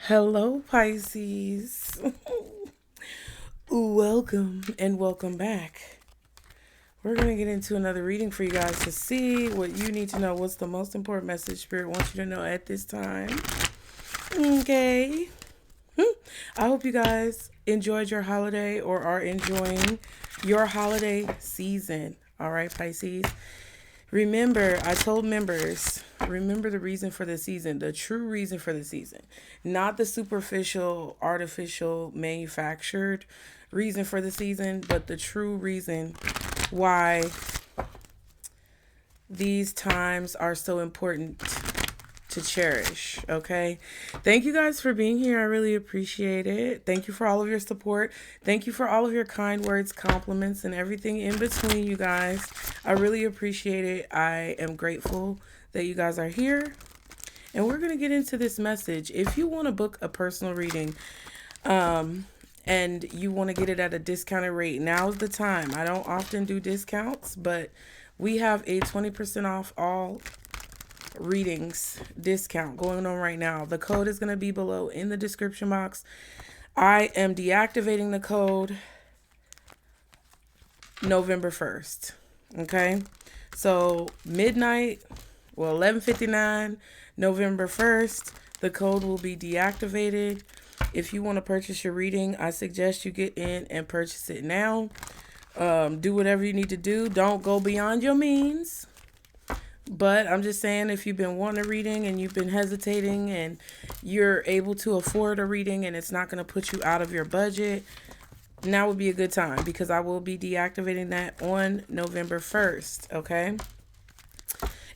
Hello, Pisces. Welcome and welcome back. We're going to get into another reading for you guys to see what you need to know. What's the most important message Spirit wants you to know at this time? Okay. I hope you guys enjoyed your holiday or are enjoying your holiday season. All right, Pisces. Remember, I told members, remember the reason for the season, the true reason for the season, not the superficial, artificial, manufactured reason for the season, but the true reason why these times are so important to cherish. Okay. Thank you guys for being here. I really appreciate it. Thank you for all of your support. Thank you for all of your kind words, compliments, and everything in between, you guys. I really appreciate it. I am grateful that you guys are here. And we're going to get into this message. If you want to book a personal reading, and you want to get it at a discounted rate, now's the time. I don't often do discounts, but we have a 20% off all readings discount going on right now. The code is going to be below in the description box. I am deactivating the code November 1st. Okay. So midnight, 11:59, November 1st, the code will be deactivated. If you want to purchase your reading, I suggest you get in and purchase it now. Do whatever you need to do. Don't go beyond your means. But I'm just saying, if you've been wanting a reading and you've been hesitating and you're able to afford a reading and it's not going to put you out of your budget, now would be a good time, because I will be deactivating that on November 1st. Okay.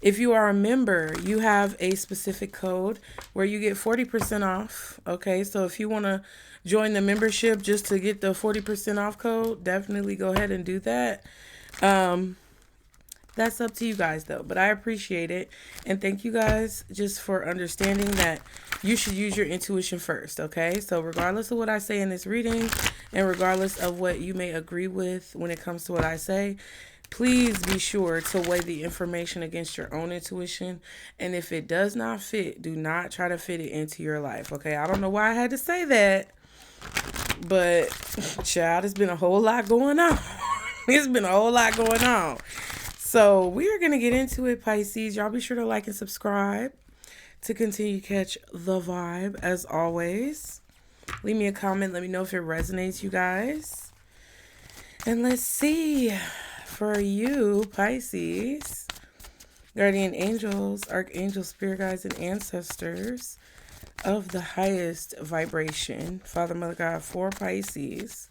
If you are a member, you have a specific code where you get 40% off. Okay. So if you want to join the membership just to get the 40% off code, definitely go ahead and do that. That's up to you guys, though, but I appreciate it. And thank you guys just for understanding that you should use your intuition first, okay? So regardless of what I say in this reading, and regardless of what you may agree with when it comes to what I say, please be sure to weigh the information against your own intuition. And if it does not fit, do not try to fit it into your life, okay? I don't know why I had to say that, but child, it's been a whole lot going on. It's been a whole lot going on. So we are going to get into it, Pisces. Y'all be sure to like and subscribe to continue to catch the vibe, as always. Leave me a comment. Let me know if it resonates, you guys. And let's see. For you, Pisces, guardian angels, archangels, spirit guides, and ancestors of the highest vibration, Father, Mother, God, for Pisces,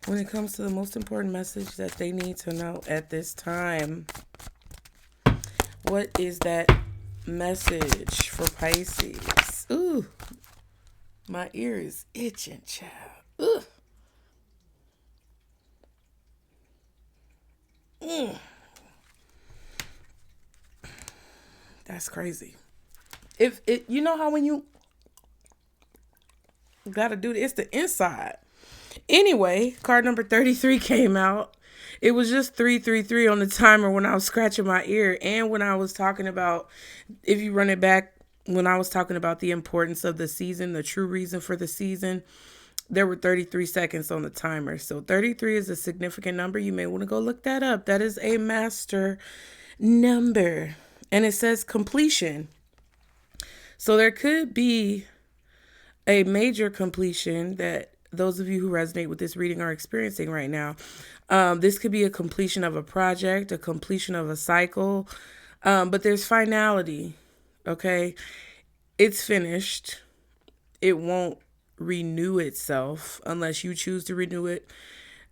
when it comes to the most important message that they need to know at this time. What is that message for Pisces? Ooh, my ear is itching, child. Ooh. That's crazy. If it, you know how when you gotta do it's the inside. Anyway, card number 33 came out. It was just 333 on the timer when I was scratching my ear, and when I was talking about, if you run it back, when I was talking about the importance of the season, the true reason for the season, there were 33 seconds on the timer. So 33 is a significant number. You may want to go look that up. That is a master number, and it says completion. So there could be a major completion that those of you who resonate with this reading are experiencing right now. This could be a completion of a project, a completion of a cycle, but there's finality, okay? It's finished. It won't renew itself unless you choose to renew it.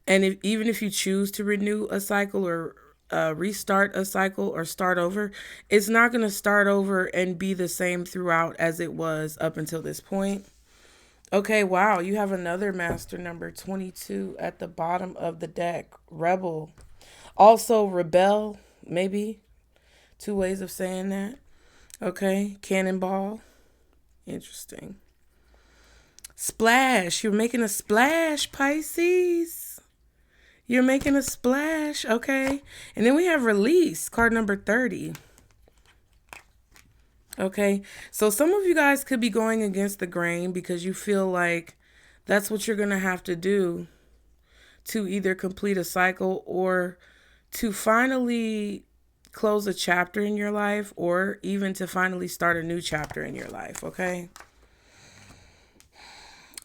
And even if you choose to renew a cycle or restart a cycle or start over, it's not going to start over and be the same throughout as it was up until this point. Okay, wow, you have another master number, 22, at the bottom of the deck. Rebel. Also, rebel, maybe. Two ways of saying that. Okay, cannonball. Interesting. Splash. You're making a splash, Pisces. You're making a splash, okay. And then we have release, card number 30. Okay. So some of you guys could be going against the grain because you feel like that's what you're going to have to do to either complete a cycle or to finally close a chapter in your life, or even to finally start a new chapter in your life. Okay.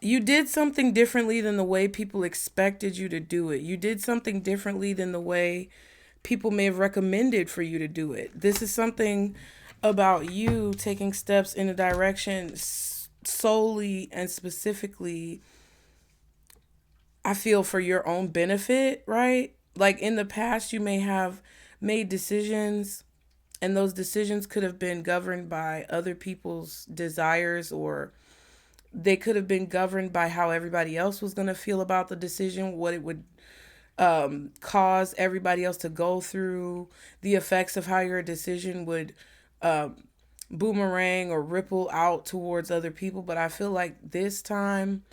You did something differently than the way people expected you to do it. You did something differently than the way people may have recommended for you to do it. This is something about you taking steps in a direction solely and specifically, I feel, for your own benefit, right? Like in the past, you may have made decisions, and those decisions could have been governed by other people's desires, or they could have been governed by how everybody else was going to feel about the decision, what it would cause everybody else to go through, the effects of how your decision would boomerang or ripple out towards other people. But I feel like this time,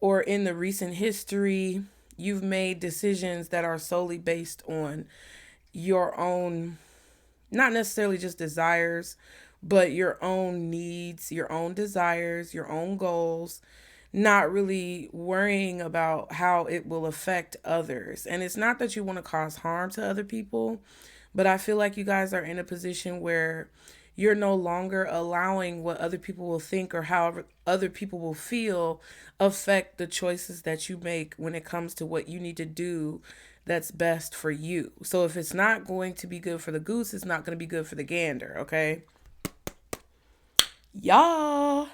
or in the recent history, you've made decisions that are solely based on your own, not necessarily just desires, but your own needs, your own desires, your own goals, not really worrying about how it will affect others. And it's not that you want to cause harm to other people, but I feel like you guys are in a position where you're no longer allowing what other people will think or how other people will feel affect the choices that you make when it comes to what you need to do that's best for you. So if it's not going to be good for the goose, it's not going to be good for the gander, okay? Yeah.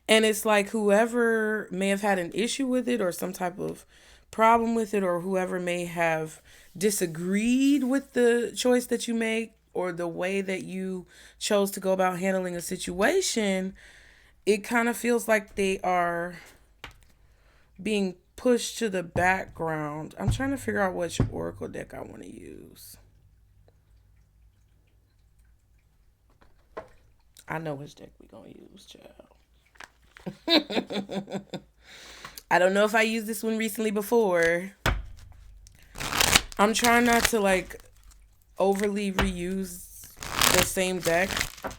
And it's like whoever may have had an issue with it or some type of problem with it, or whoever may have disagreed with the choice that you make or the way that you chose to go about handling a situation, it kind of feels like they are being pushed to the background. I'm trying to figure out which oracle deck I want to use. I know which deck we're going to use, child. I don't know if I used this one recently before. I'm trying not to like overly reuse the same deck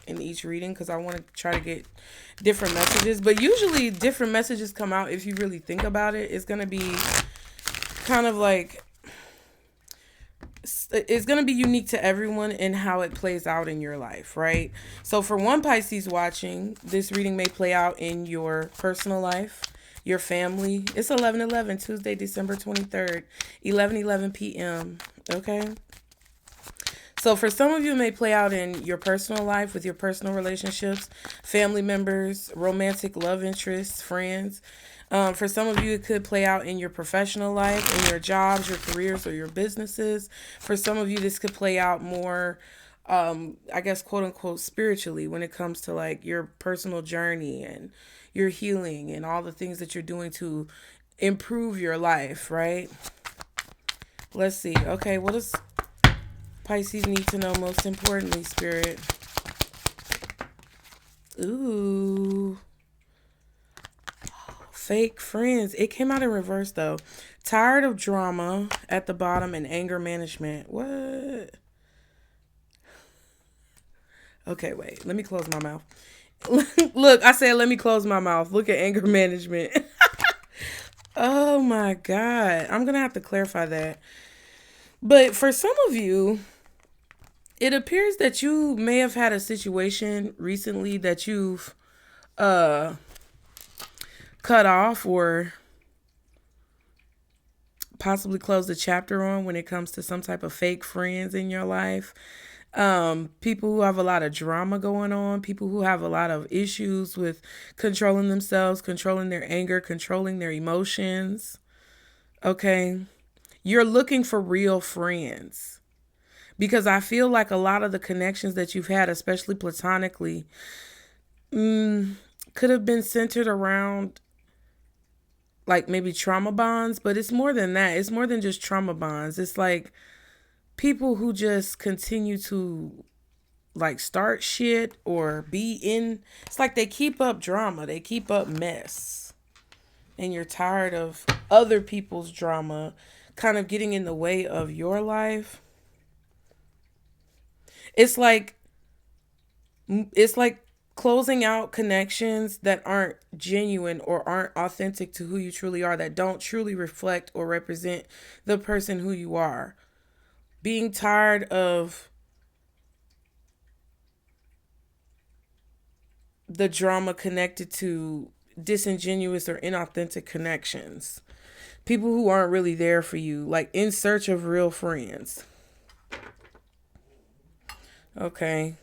in each reading because I want to try to get different messages. But usually different messages come out if you really think about it. It's going to be kind of like, it's going to be unique to everyone and how it plays out in your life, right? So for one Pisces watching, this reading may play out in your personal life, your family. It's 11/11, Tuesday, December 23rd, 11:11 p.m. Okay? So for some of you, it may play out in your personal life with your personal relationships, family members, romantic love interests, friends. For some of you, it could play out in your professional life, in your jobs, your careers, or your businesses. For some of you, this could play out more, I guess, quote unquote, spiritually when it comes to like your personal journey and your healing and all the things that you're doing to improve your life, right? Let's see. Okay, what does Pisces need to know most importantly, Spirit? Ooh. Fake friends. It came out in reverse though. Tired of drama at the bottom and anger management. What? Okay, wait. Let me close my mouth. Look, I said let me close my mouth. Look at anger management. Oh my God. I'm going to have to clarify that. But for some of you, it appears that you may have had a situation recently that you've cut off or possibly closed a chapter on when it comes to some type of fake friends in your life. People who have a lot of drama going on, people who have a lot of issues with controlling themselves, controlling their anger, controlling their emotions. Okay. You're looking for real friends because I feel like a lot of the connections that you've had, especially platonically, could have been centered around like maybe trauma bonds, but it's more than that. It's more than just trauma bonds. It's like people who just continue to like start shit or be in, it's like they keep up drama, they keep up mess. And you're tired of other people's drama kind of getting in the way of your life. It's like It's like closing out connections that aren't genuine or aren't authentic to who you truly are, that don't truly reflect or represent the person who you are. Being tired of the drama connected to disingenuous or inauthentic connections. People who aren't really there for you, like in search of real friends. Okay.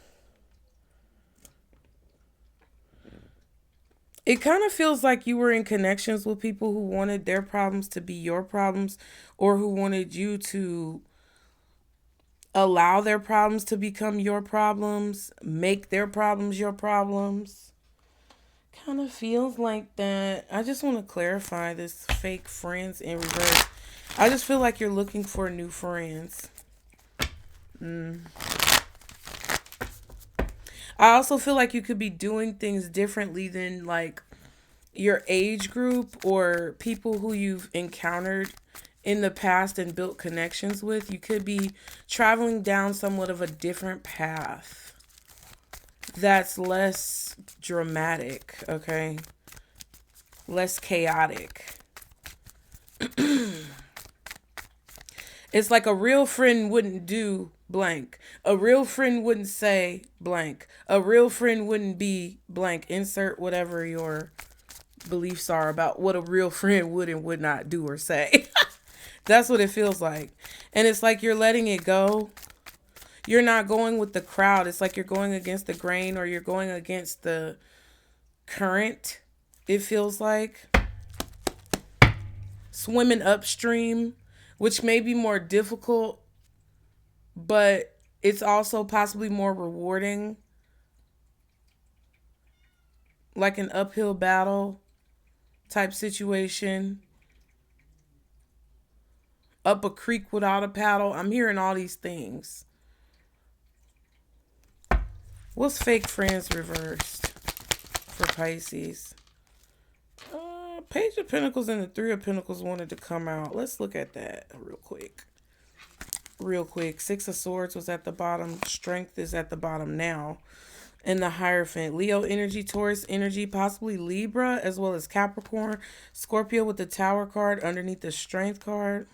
It kind of feels like you were in connections with people who wanted their problems to be your problems, or who wanted you to allow their problems to become your problems, make their problems your problems. Kind of feels like that. I just want to clarify this fake friends in reverse. I just feel like you're looking for new friends. I also feel like you could be doing things differently than like your age group or people who you've encountered in the past and built connections with. You could be traveling down somewhat of a different path that's less dramatic, okay? Less chaotic. It's like a real friend wouldn't do blank. A real friend wouldn't say blank. A real friend wouldn't be blank. Insert whatever your beliefs are about what a real friend would and would not do or say. That's what it feels like. And it's like you're letting it go. You're not going with the crowd. It's like you're going against the grain, or you're going against the current. It feels like swimming upstream, which may be more difficult, but it's also possibly more rewarding. Like an uphill battle type situation. Up a creek without a paddle. I'm hearing all these things. What's fake friends reversed for Pisces? Page of Pentacles and the Three of Pentacles wanted to come out. Let's look at that real quick. Six of Swords was at the bottom. Strength is at the bottom now. And the Hierophant. Leo energy, Taurus energy, possibly Libra, as well as Capricorn. Scorpio with the Tower card underneath the Strength card.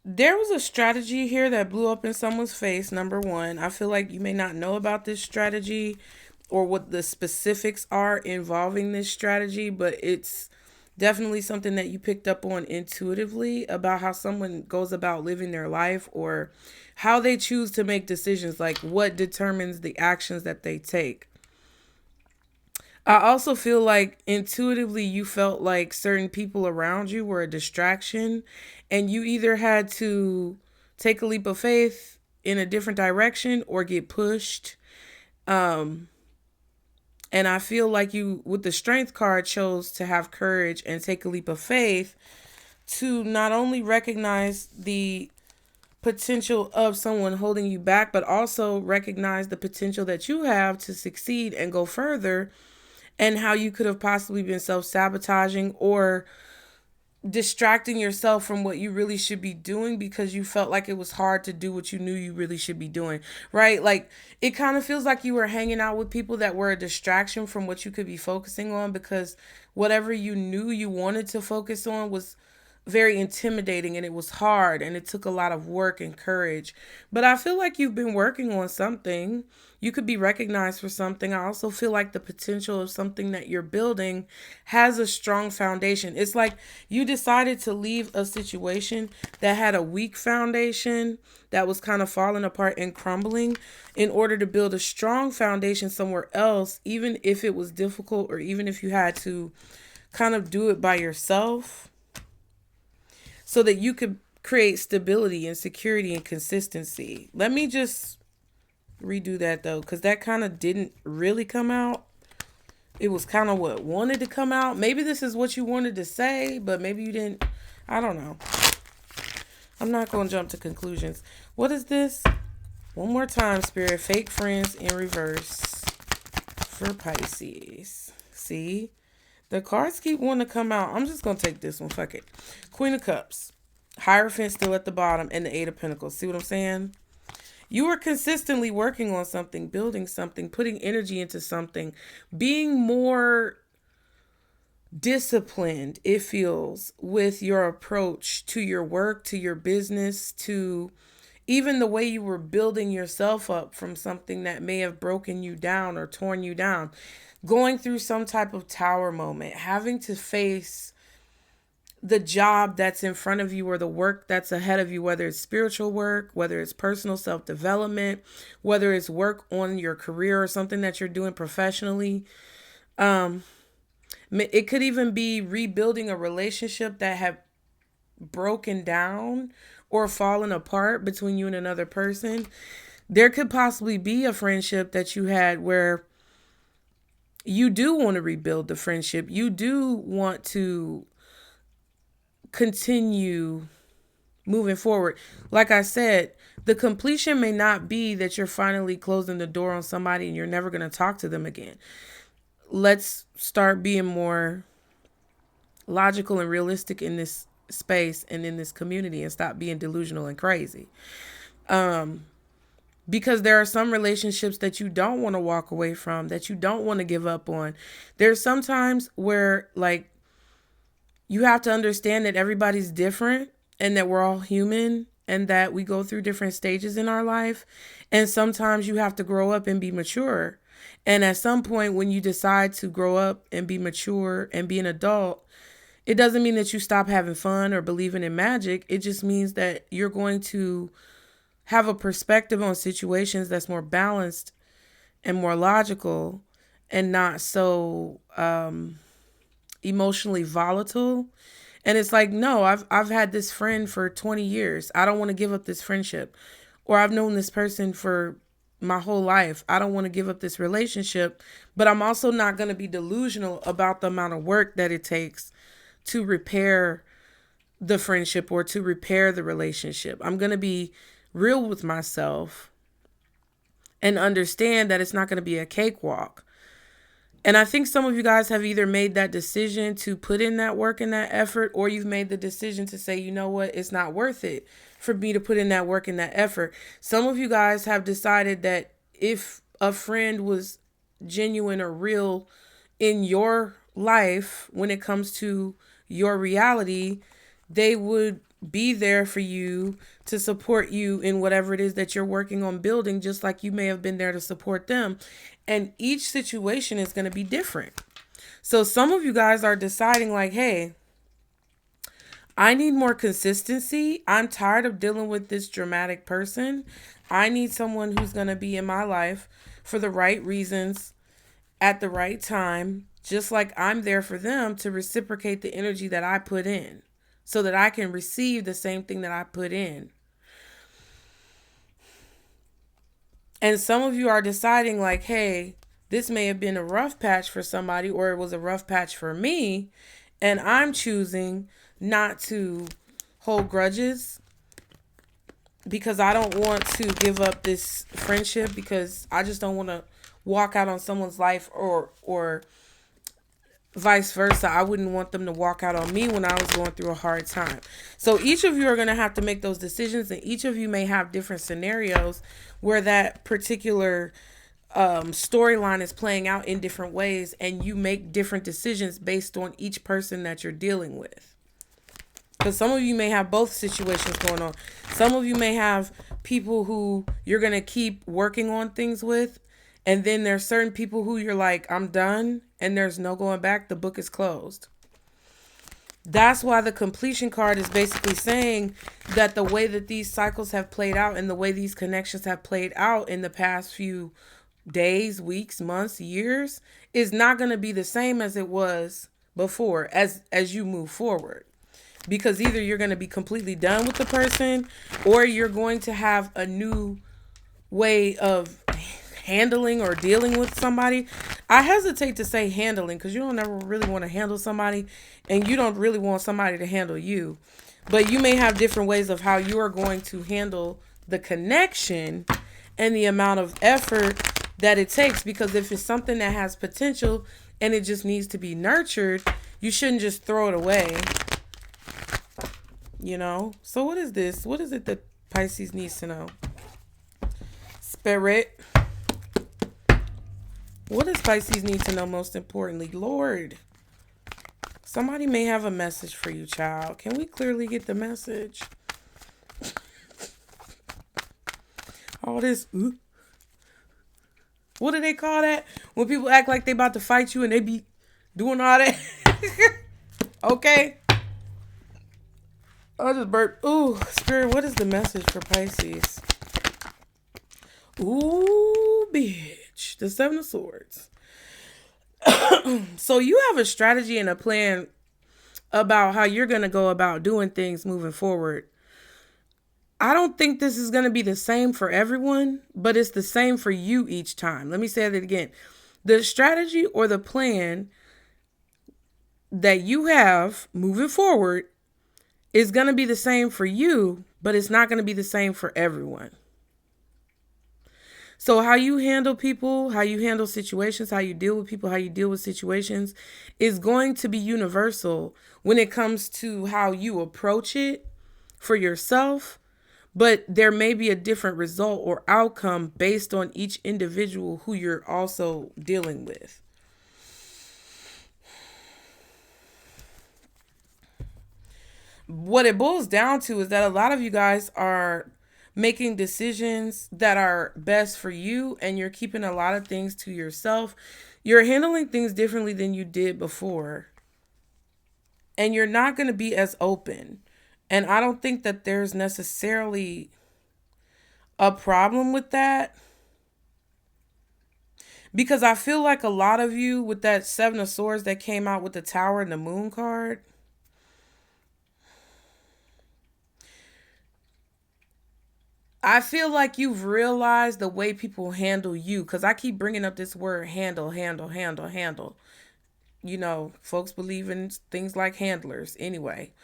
There was a strategy here that blew up in someone's face. Number one, I feel like you may not know about this strategy or what the specifics are involving this strategy, but it's definitely something that you picked up on intuitively about how someone goes about living their life, or how they choose to make decisions, like what determines the actions that they take. I also feel like intuitively you felt like certain people around you were a distraction, and you either had to take a leap of faith in a different direction or get pushed. And I feel like you, with the Strength card, chose to have courage and take a leap of faith to not only recognize the potential of someone holding you back, but also recognize the potential that you have to succeed and go further, and how you could have possibly been self-sabotaging or distracting yourself from what you really should be doing because you felt like it was hard to do what you knew you really should be doing, right? Like, it kind of feels like you were hanging out with people that were a distraction from what you could be focusing on, because whatever you knew you wanted to focus on was very intimidating, and it was hard, and it took a lot of work and courage. But I feel like you've been working on something. You could be recognized for something. I also feel like the potential of something that you're building has a strong foundation. It's like you decided to leave a situation that had a weak foundation, that was kind of falling apart and crumbling, in order to build a strong foundation somewhere else, even if it was difficult, or even if you had to kind of do it by yourself, so that you could create stability and security and consistency. Let me just redo that though, because that kind of didn't really come out. It was kind of what wanted to come out. Maybe this is what you wanted to say, but maybe you didn't. I don't know. I'm not going to jump to conclusions. What is this? One more time, Spirit. Fake friends in reverse for Pisces. See? The cards keep wanting to come out. I'm just going to take this one. Fuck it. Queen of Cups. Hierophant still at the bottom. And the Eight of Pentacles. See what I'm saying? You are consistently working on something, building something, putting energy into something, being more disciplined, it feels, with your approach to your work, to your business, to even the way you were building yourself up from something that may have broken you down or torn you down. Going through some type of tower moment, having to face the job that's in front of you or the work that's ahead of you, whether it's spiritual work, whether it's personal self-development, whether it's work on your career or something that you're doing professionally. It could even be rebuilding a relationship that had broken down or fallen apart between you and another person. There could possibly be a friendship that you had where you do want to rebuild the friendship. You do want to continue moving forward. Like I said, the completion may not be that you're finally closing the door on somebody and you're never going to talk to them again. Let's start being more logical and realistic in this space and in this community and stop being delusional and crazy. Because there are some relationships that you don't want to walk away from, that you don't want to give up on. There's sometimes where, like, you have to understand that everybody's different and that we're all human and that we go through different stages in our life. And sometimes you have to grow up and be mature. And at some point when you decide to grow up and be mature and be an adult, it doesn't mean that you stop having fun or believing in magic. It just means that you're going to have a perspective on situations that's more balanced and more logical and not so emotionally volatile. And it's like, no, I've had this friend for 20 years. I don't want to give up this friendship. Or I've known this person for my whole life. I don't want to give up this relationship, but I'm also not going to be delusional about the amount of work that it takes to repair the friendship or to repair the relationship. I'm going to be real with myself and understand that it's not going to be a cakewalk. And I think some of you guys have either made that decision to put in that work and that effort, or you've made the decision to say, you know what, it's not worth it for me to put in that work and that effort. Some of you guys have decided that if a friend was genuine or real in your life when it comes to your reality, they would be there for you to support you in whatever it is that you're working on building, just like you may have been there to support them. And each situation is going to be different. So some of you guys are deciding like, hey, I need more consistency. I'm tired of dealing with this dramatic person. I need someone who's going to be in my life for the right reasons at the right time, just like I'm there for them to reciprocate the energy that I put in so that I can receive the same thing that I put in. And some of you are deciding like, hey, this may have been a rough patch for somebody, or it was a rough patch for me, and I'm choosing not to hold grudges because I don't want to give up this friendship, because I just don't want to walk out on someone's life, or vice versa. I wouldn't want them to walk out on me when I was going through a hard time. So each of you are going to have to make those decisions, and each of you may have different scenarios where that particular storyline is playing out in different ways, and you make different decisions based on each person that you're dealing with. Because some of you may have both situations going on. Some of you may have people who you're going to keep working on things with, and then there's certain people who you're like, I'm done, and there's no going back. The book is closed. That's why the completion card is basically saying that the way that these cycles have played out and the way these connections have played out in the past few days, weeks, months, years is not going to be the same as it was before as you move forward. Because either you're going to be completely done with the person, or you're going to have a new way of handling or dealing with somebody. I hesitate to say handling, because you don't ever really want to handle somebody, and you don't really want somebody to handle you. But you may have different ways of how you are going to handle the connection and the amount of effort that it takes, because if it's something that has potential and it just needs to be nurtured, you shouldn't just throw it away. You know? So what is this? What is it that Pisces needs to know? Spirit. What does Pisces need to know most importantly? Lord. Somebody may have a message for you, child. Can we clearly get the message? All this. What do they call that? When people act like they about to fight you and they be doing all that. Okay. I just burped. Ooh, Spirit, what is the message for Pisces? Ooh, bitch. The Seven of Swords. So you have a strategy and a plan about how you're going to go about doing things moving forward. I don't think this is going to be the same for everyone, but it's the same for you each time. Let me say that again. The strategy or the plan that you have moving forward is going to be the same for you, but it's not going to be the same for everyone. So how you handle people, how you handle situations, how you deal with people, how you deal with situations is going to be universal when it comes to how you approach it for yourself. But there may be a different result or outcome based on each individual who you're also dealing with. What it boils down to is that a lot of you guys are making decisions that are best for you, and you're keeping a lot of things to yourself. You're handling things differently than you did before, and you're not going to be as open. And I don't think that there's necessarily a problem with that, because I feel like a lot of you with that Seven of Swords that came out with the Tower and the Moon card, I feel like you've realized the way people handle you, because I keep bringing up this word handle. You know, folks believe in things like handlers. Anyway,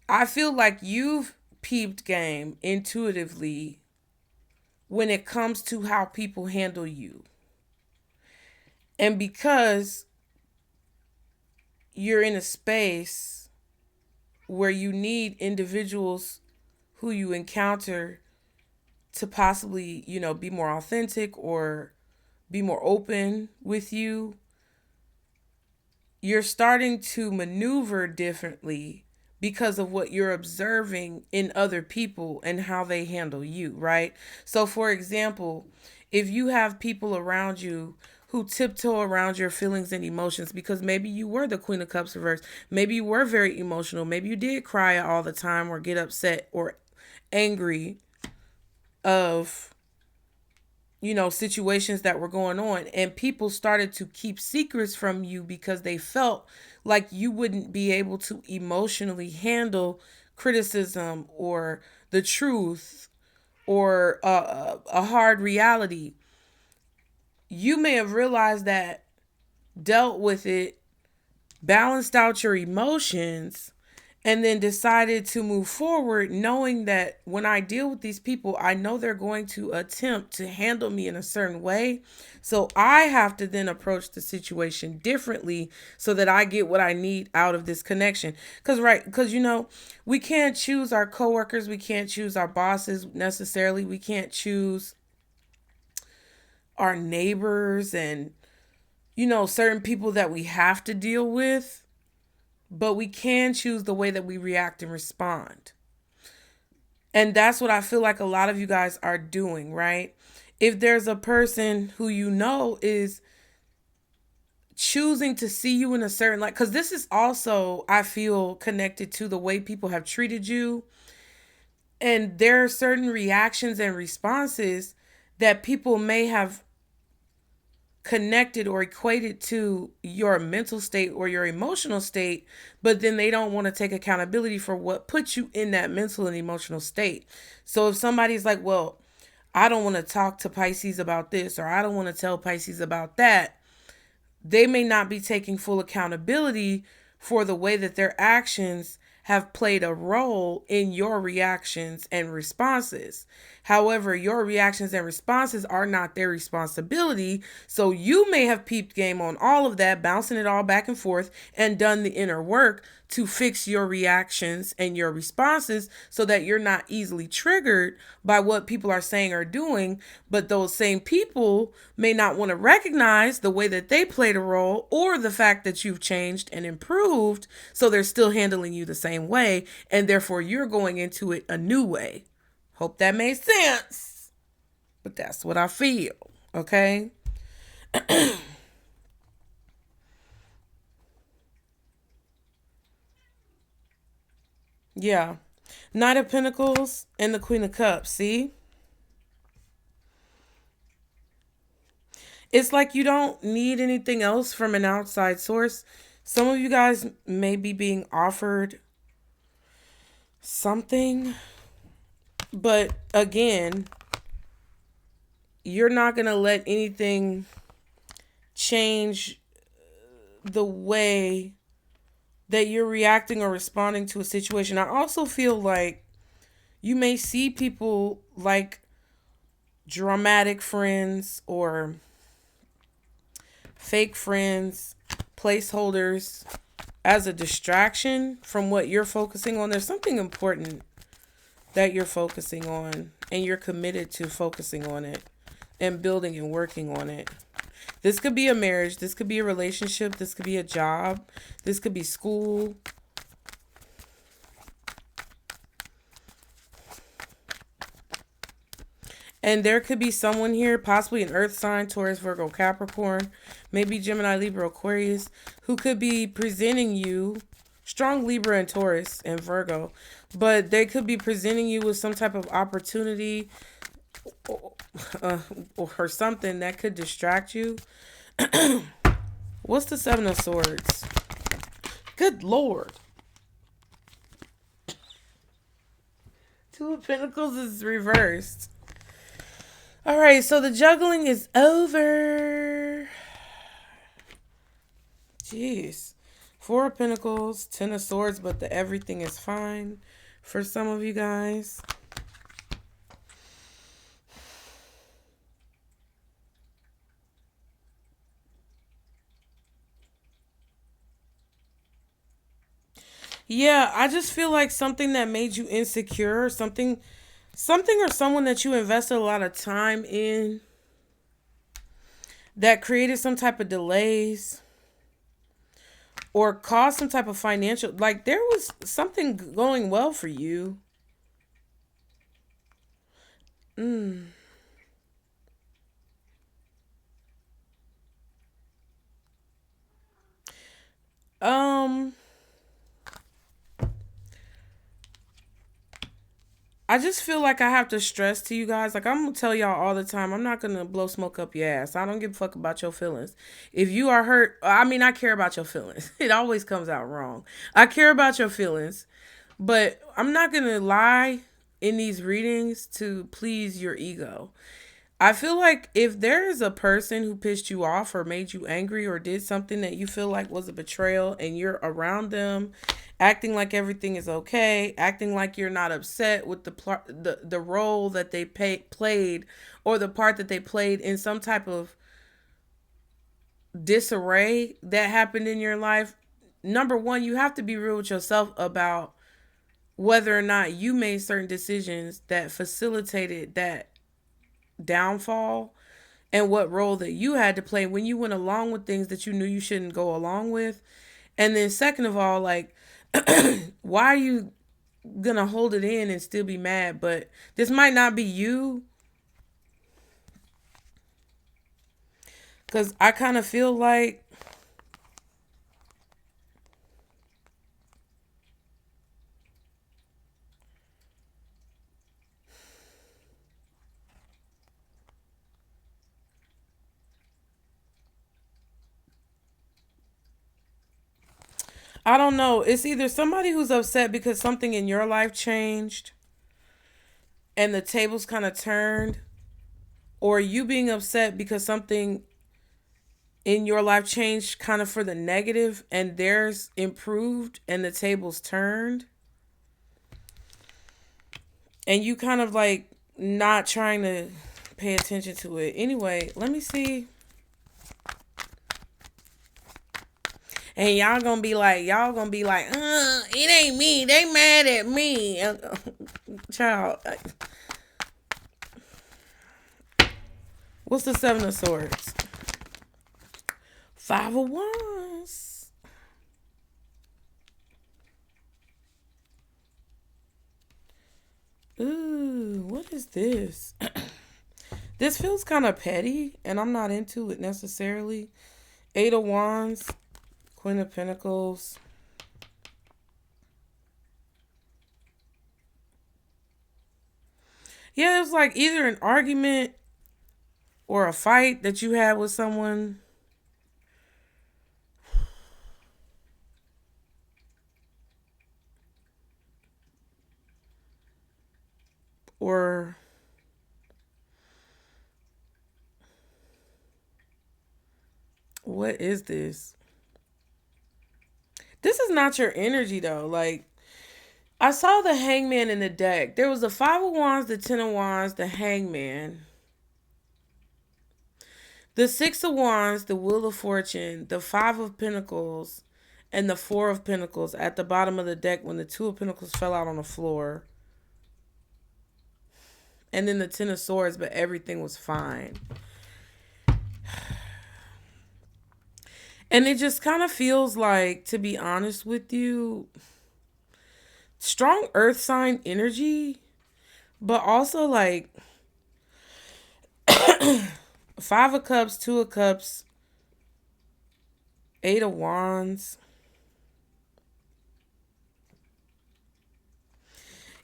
I feel like you've peeped game intuitively when it comes to how people handle you. And because you're in a space where you need individuals who you encounter to possibly, you know, be more authentic or be more open with you, you're starting to maneuver differently because of what you're observing in other people and how they handle you, right? So for example, if you have people around you who tiptoe around your feelings and emotions, because maybe you were the Queen of Cups reverse, maybe you were very emotional, maybe you did cry all the time or get upset or angry of, you know, situations that were going on, and people started to keep secrets from you because they felt like you wouldn't be able to emotionally handle criticism or the truth or a hard reality. You may have realized that, dealt with it, balanced out your emotions, and then decided to move forward knowing that when I deal with these people, I know they're going to attempt to handle me in a certain way. So I have to then approach the situation differently so that I get what I need out of this connection. Because, you know, we can't choose our coworkers. We can't choose our bosses necessarily. We can't choose our neighbors and, you know, certain people that we have to deal with. But we can choose the way that we react and respond. And that's what I feel like a lot of you guys are doing, right? If there's a person who you know is choosing to see you in a certain light, because this is also, I feel, connected to the way people have treated you. And there are certain reactions and responses that people may have connected or equated to your mental state or your emotional state, but then they don't want to take accountability for what put you in that mental and emotional state. So if somebody's like, well, I don't want to talk to Pisces about this, or I don't want to tell Pisces about that, they may not be taking full accountability for the way that their actions have played a role in your reactions and responses. However, your reactions and responses are not their responsibility. So you may have peeped game on all of that, bouncing it all back and forth, and done the inner work to fix your reactions and your responses so that you're not easily triggered by what people are saying or doing. But those same people may not want to recognize the way that they played a role or the fact that you've changed and improved. So they're still handling you the same way. And therefore you're going into it a new way. Hope that made sense. But that's what I feel. Okay. Yeah. Knight of Pentacles and the Queen of Cups. See? It's like you don't need anything else from an outside source. Some of you guys may be being offered something. But again, you're not going to let anything change the way that you're reacting or responding to a situation. I also feel like you may see people like dramatic friends or fake friends, placeholders, as a distraction from what you're focusing on. There's something important that you're focusing on, and you're committed to focusing on it and building and working on it. This could be a marriage. This could be a relationship. This could be a job. This could be school. And there could be someone here, possibly an earth sign, Taurus, Virgo, Capricorn, maybe Gemini, Libra, Aquarius, who could be presenting you, strong Libra and Taurus and Virgo, but they could be presenting you with some type of opportunity or something that could distract you. What's the Seven of Swords? Good Lord. Two of Pentacles is reversed. All right, so the juggling is over. Jeez. Four of Pentacles, Ten of Swords, but the everything is fine for some of you guys. Yeah, I just feel like something that made you insecure, something or someone that you invested a lot of time in that created some type of delays or caused some type of financial, like there was something going well for you. Um, I just feel like I have to stress to you guys, like I'm gonna tell y'all all the time, I'm not gonna blow smoke up your ass. I don't give a fuck about your feelings. If you are hurt, I mean, I care about your feelings. It always comes out wrong. I care about your feelings, but I'm not gonna lie in these readings to please your ego. I feel like if there is a person who pissed you off or made you angry or did something that you feel like was a betrayal and you're around them, acting like everything is okay, acting like you're not upset with the role that they played or the part that they played in some type of disarray that happened in your life, number one, you have to be real with yourself about whether or not you made certain decisions that facilitated that downfall and what role that you had to play when you went along with things that you knew you shouldn't go along with. And then second of all, like, why are you gonna hold it in and still be mad? But this might not be you, because I kind of feel like I don't know. It's either somebody who's upset because something in your life changed and the tables kind of turned, or you being upset because something in your life changed kind of for the negative and theirs improved and the tables turned. And you kind of like not trying to pay attention to it. Anyway, let me see. And y'all gonna be like, it ain't me. They mad at me. Child. What's the Seven of Swords? Five of Wands. Ooh, what is this? This feels kind of petty, and I'm not into it necessarily. Eight of Wands. Queen of Pentacles. Yeah, it was like either an argument or a fight that you had with someone. Or what is this? This is not your energy though. Like, I saw the Hangman in the deck. There was the Five of Wands, the Ten of Wands, the Hangman, the Six of Wands, the Wheel of Fortune, the Five of Pentacles, and the Four of Pentacles at the bottom of the deck when the Two of Pentacles fell out on the floor. And then the Ten of Swords, but everything was fine. And it just kind of feels like, to be honest with you, strong earth sign energy, but also like Five of Cups, Two of Cups, Eight of Wands.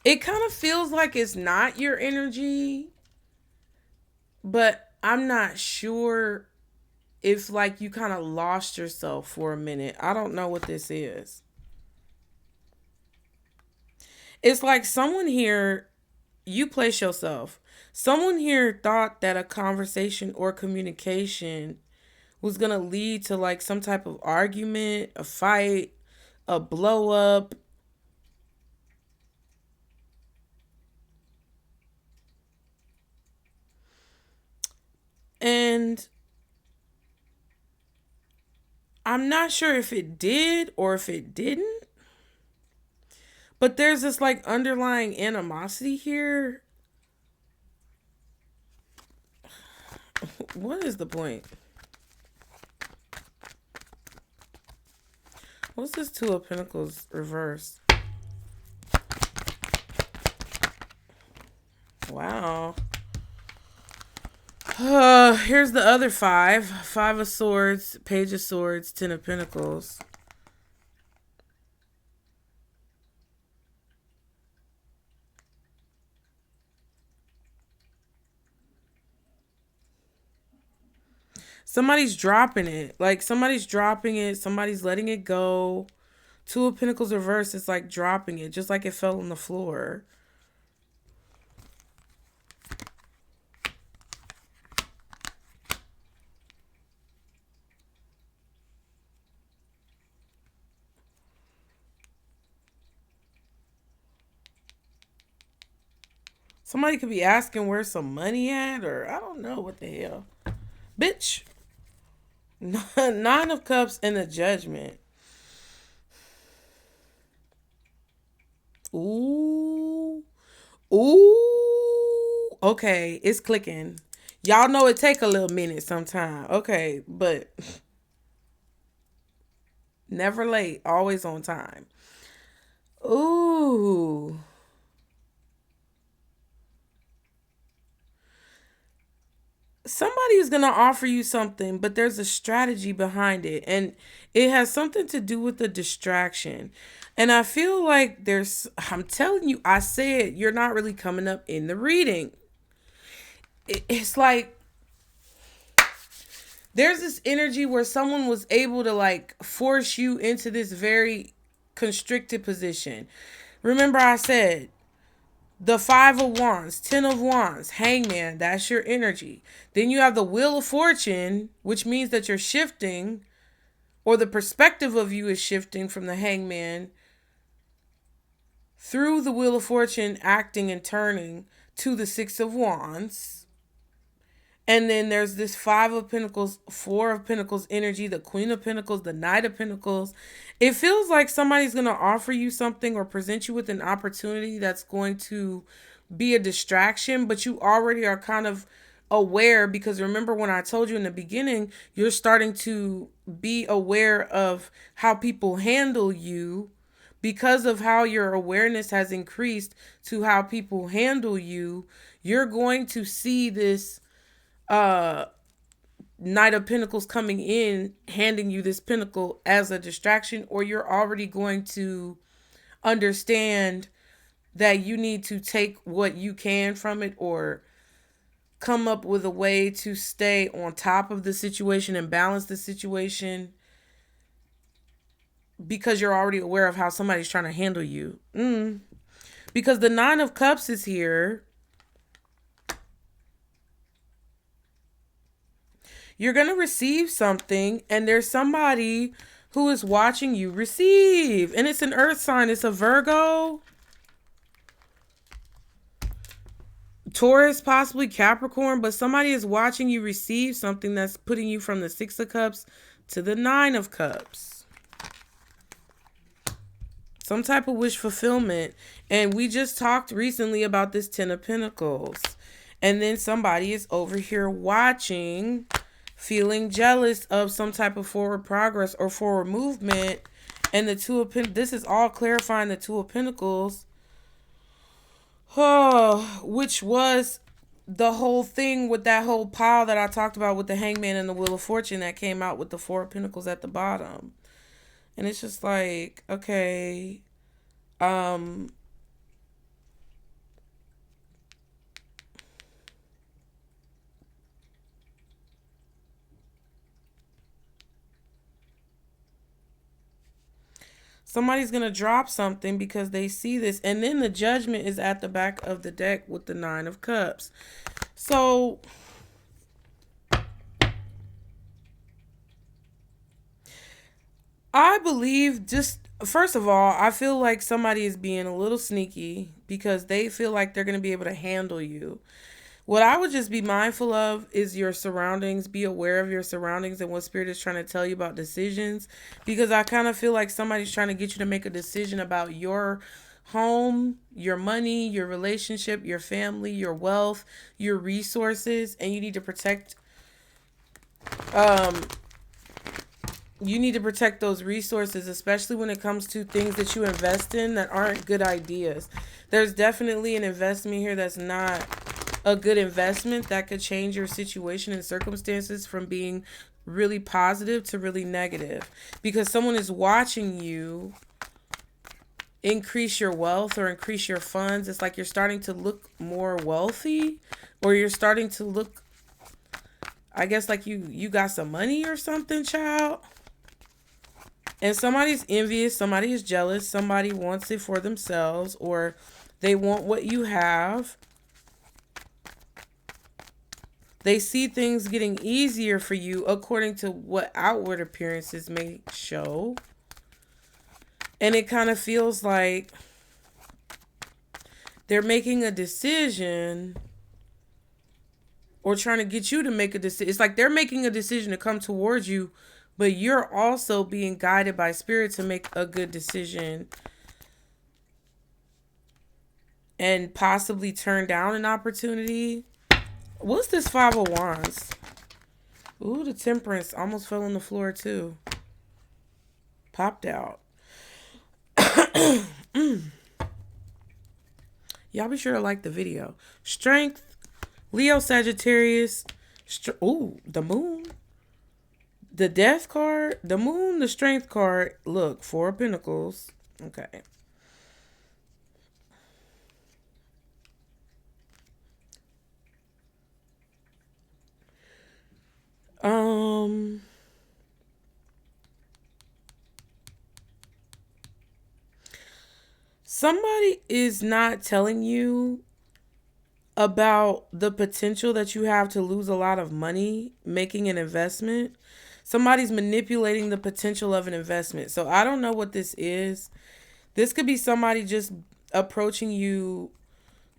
It kind of feels like it's not your energy, but I'm not sure if like you kind of lost yourself for a minute. I don't know what this is. It's like someone here, you place yourself. Someone here thought that a conversation or communication was going to lead to like some type of argument, a fight, a blow up. And I'm not sure if it did or if it didn't. But there's this like underlying animosity here. What is the point? What's this Two of Pentacles reversed? Wow. Here's the other five. Five of Swords, Page of Swords, Ten of Pentacles. Somebody's dropping it. Like, somebody's dropping it. Somebody's letting it go. Two of Pentacles reversed. It's like dropping it. Just like it fell on the floor. Somebody could be asking where's some money at, or I don't know what the hell. Bitch. Nine of Cups and the Judgment. Ooh. Ooh. Okay, it's clicking. Y'all know it take a little minute sometime. Okay, but never late, always on time. Ooh. Somebody is going to offer you something, but there's a strategy behind it. And it has something to do with the distraction. And I feel like I'm telling you, I said you're not really coming up in the reading. It's like there's this energy where someone was able to like force you into this very constricted position. Remember I said, the Five of Wands, Ten of Wands, Hangman, that's your energy. Then you have the Wheel of Fortune, which means that you're shifting, or the perspective of you is shifting from the Hangman through the Wheel of Fortune acting and turning to the Six of Wands. And then there's this Five of Pentacles, Four of Pentacles energy, the Queen of Pentacles, the Knight of Pentacles. It feels like somebody's going to offer you something or present you with an opportunity that's going to be a distraction, but you already are kind of aware, because remember when I told you in the beginning, you're starting to be aware of how people handle you. Because of how your awareness has increased to how people handle you, you're going to see this Knight of Pentacles coming in, handing you this pentacle as a distraction, or you're already going to understand that you need to take what you can from it, or come up with a way to stay on top of the situation and balance the situation, because you're already aware of how somebody's trying to handle you. Because the Nine of Cups is here. You're going to receive something, and there's somebody who is watching you receive. And it's an earth sign. It's a Virgo, Taurus, possibly Capricorn, but somebody is watching you receive something that's putting you from the Six of Cups to the Nine of Cups. Some type of wish fulfillment. And we just talked recently about this Ten of Pentacles. And then somebody is over here watching, feeling jealous of some type of forward progress or forward movement. And the Two of Pentacles, this is all clarifying the Two of Pentacles. Oh, which was the whole thing with that whole pile that I talked about with the Hangman and the Wheel of Fortune that came out with the Four of Pentacles at the bottom. And it's just like, okay, somebody's going to drop something because they see this. And then the Judgment is at the back of the deck with the Nine of Cups. So I believe, just first of all, I feel like somebody is being a little sneaky because they feel like they're going to be able to handle you. What I would just be mindful of is your surroundings. Be aware of your surroundings and what Spirit is trying to tell you about decisions. Because I kind of feel like somebody's trying to get you to make a decision about your home, your money, your relationship, your family, your wealth, your resources. And you need to protect those resources, especially when it comes to things that you invest in that aren't good ideas. There's definitely an investment here that's not a good investment that could change your situation and circumstances from being really positive to really negative, because someone is watching you increase your wealth or increase your funds. It's like you're starting to look more wealthy, or you're starting to look, I guess, like you got some money or something, child. And somebody's envious, somebody is jealous, somebody wants it for themselves, or they want what you have. They see things getting easier for you according to what outward appearances may show. And it kind of feels like they're making a decision or trying to get you to make a decision. It's like they're making a decision to come towards you, but you're also being guided by Spirit to make a good decision and possibly turn down an opportunity. What's this Five of Wands? Ooh, the Temperance almost fell on the floor too. Popped out. Y'all be sure to like the video. Strength, Leo, Sagittarius. Ooh, the Moon. The Death card, the Moon, the Strength card. Look, Four of Pentacles. Okay. Somebody is not telling you about the potential that you have to lose a lot of money making an investment. Somebody's manipulating the potential of an investment. So I don't know what this is. This could be somebody just approaching you,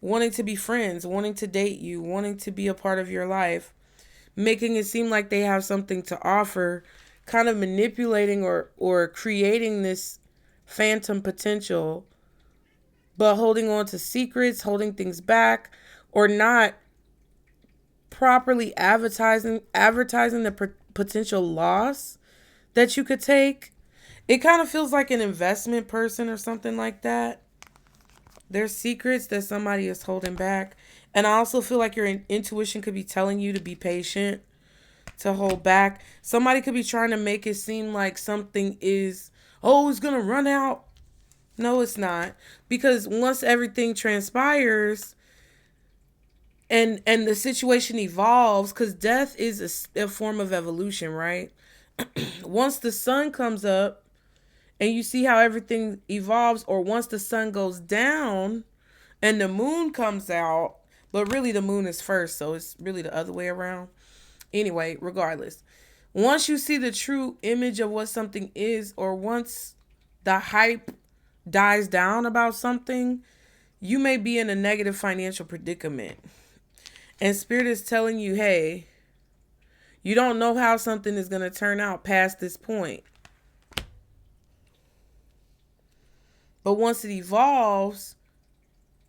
wanting to be friends, wanting to date you, wanting to be a part of your life, making it seem like they have something to offer, kind of manipulating or creating this phantom potential, but holding on to secrets, holding things back, or not properly advertising the potential loss that you could take. It kind of feels like an investment person or something like that. There's secrets that somebody is holding back. And I also feel like your intuition could be telling you to be patient, to hold back. Somebody could be trying to make it seem like something is, oh, it's going to run out. No, it's not. Because once everything transpires and the situation evolves, because death is a form of evolution, right? Once the sun comes up and you see how everything evolves, or once the sun goes down and the moon comes out, but really the moon is first, so it's really the other way around. Anyway, regardless, once you see the true image of what something is, or once the hype dies down about something, you may be in a negative financial predicament. And Spirit is telling you, hey, you don't know how something is going to turn out past this point. But once it evolves,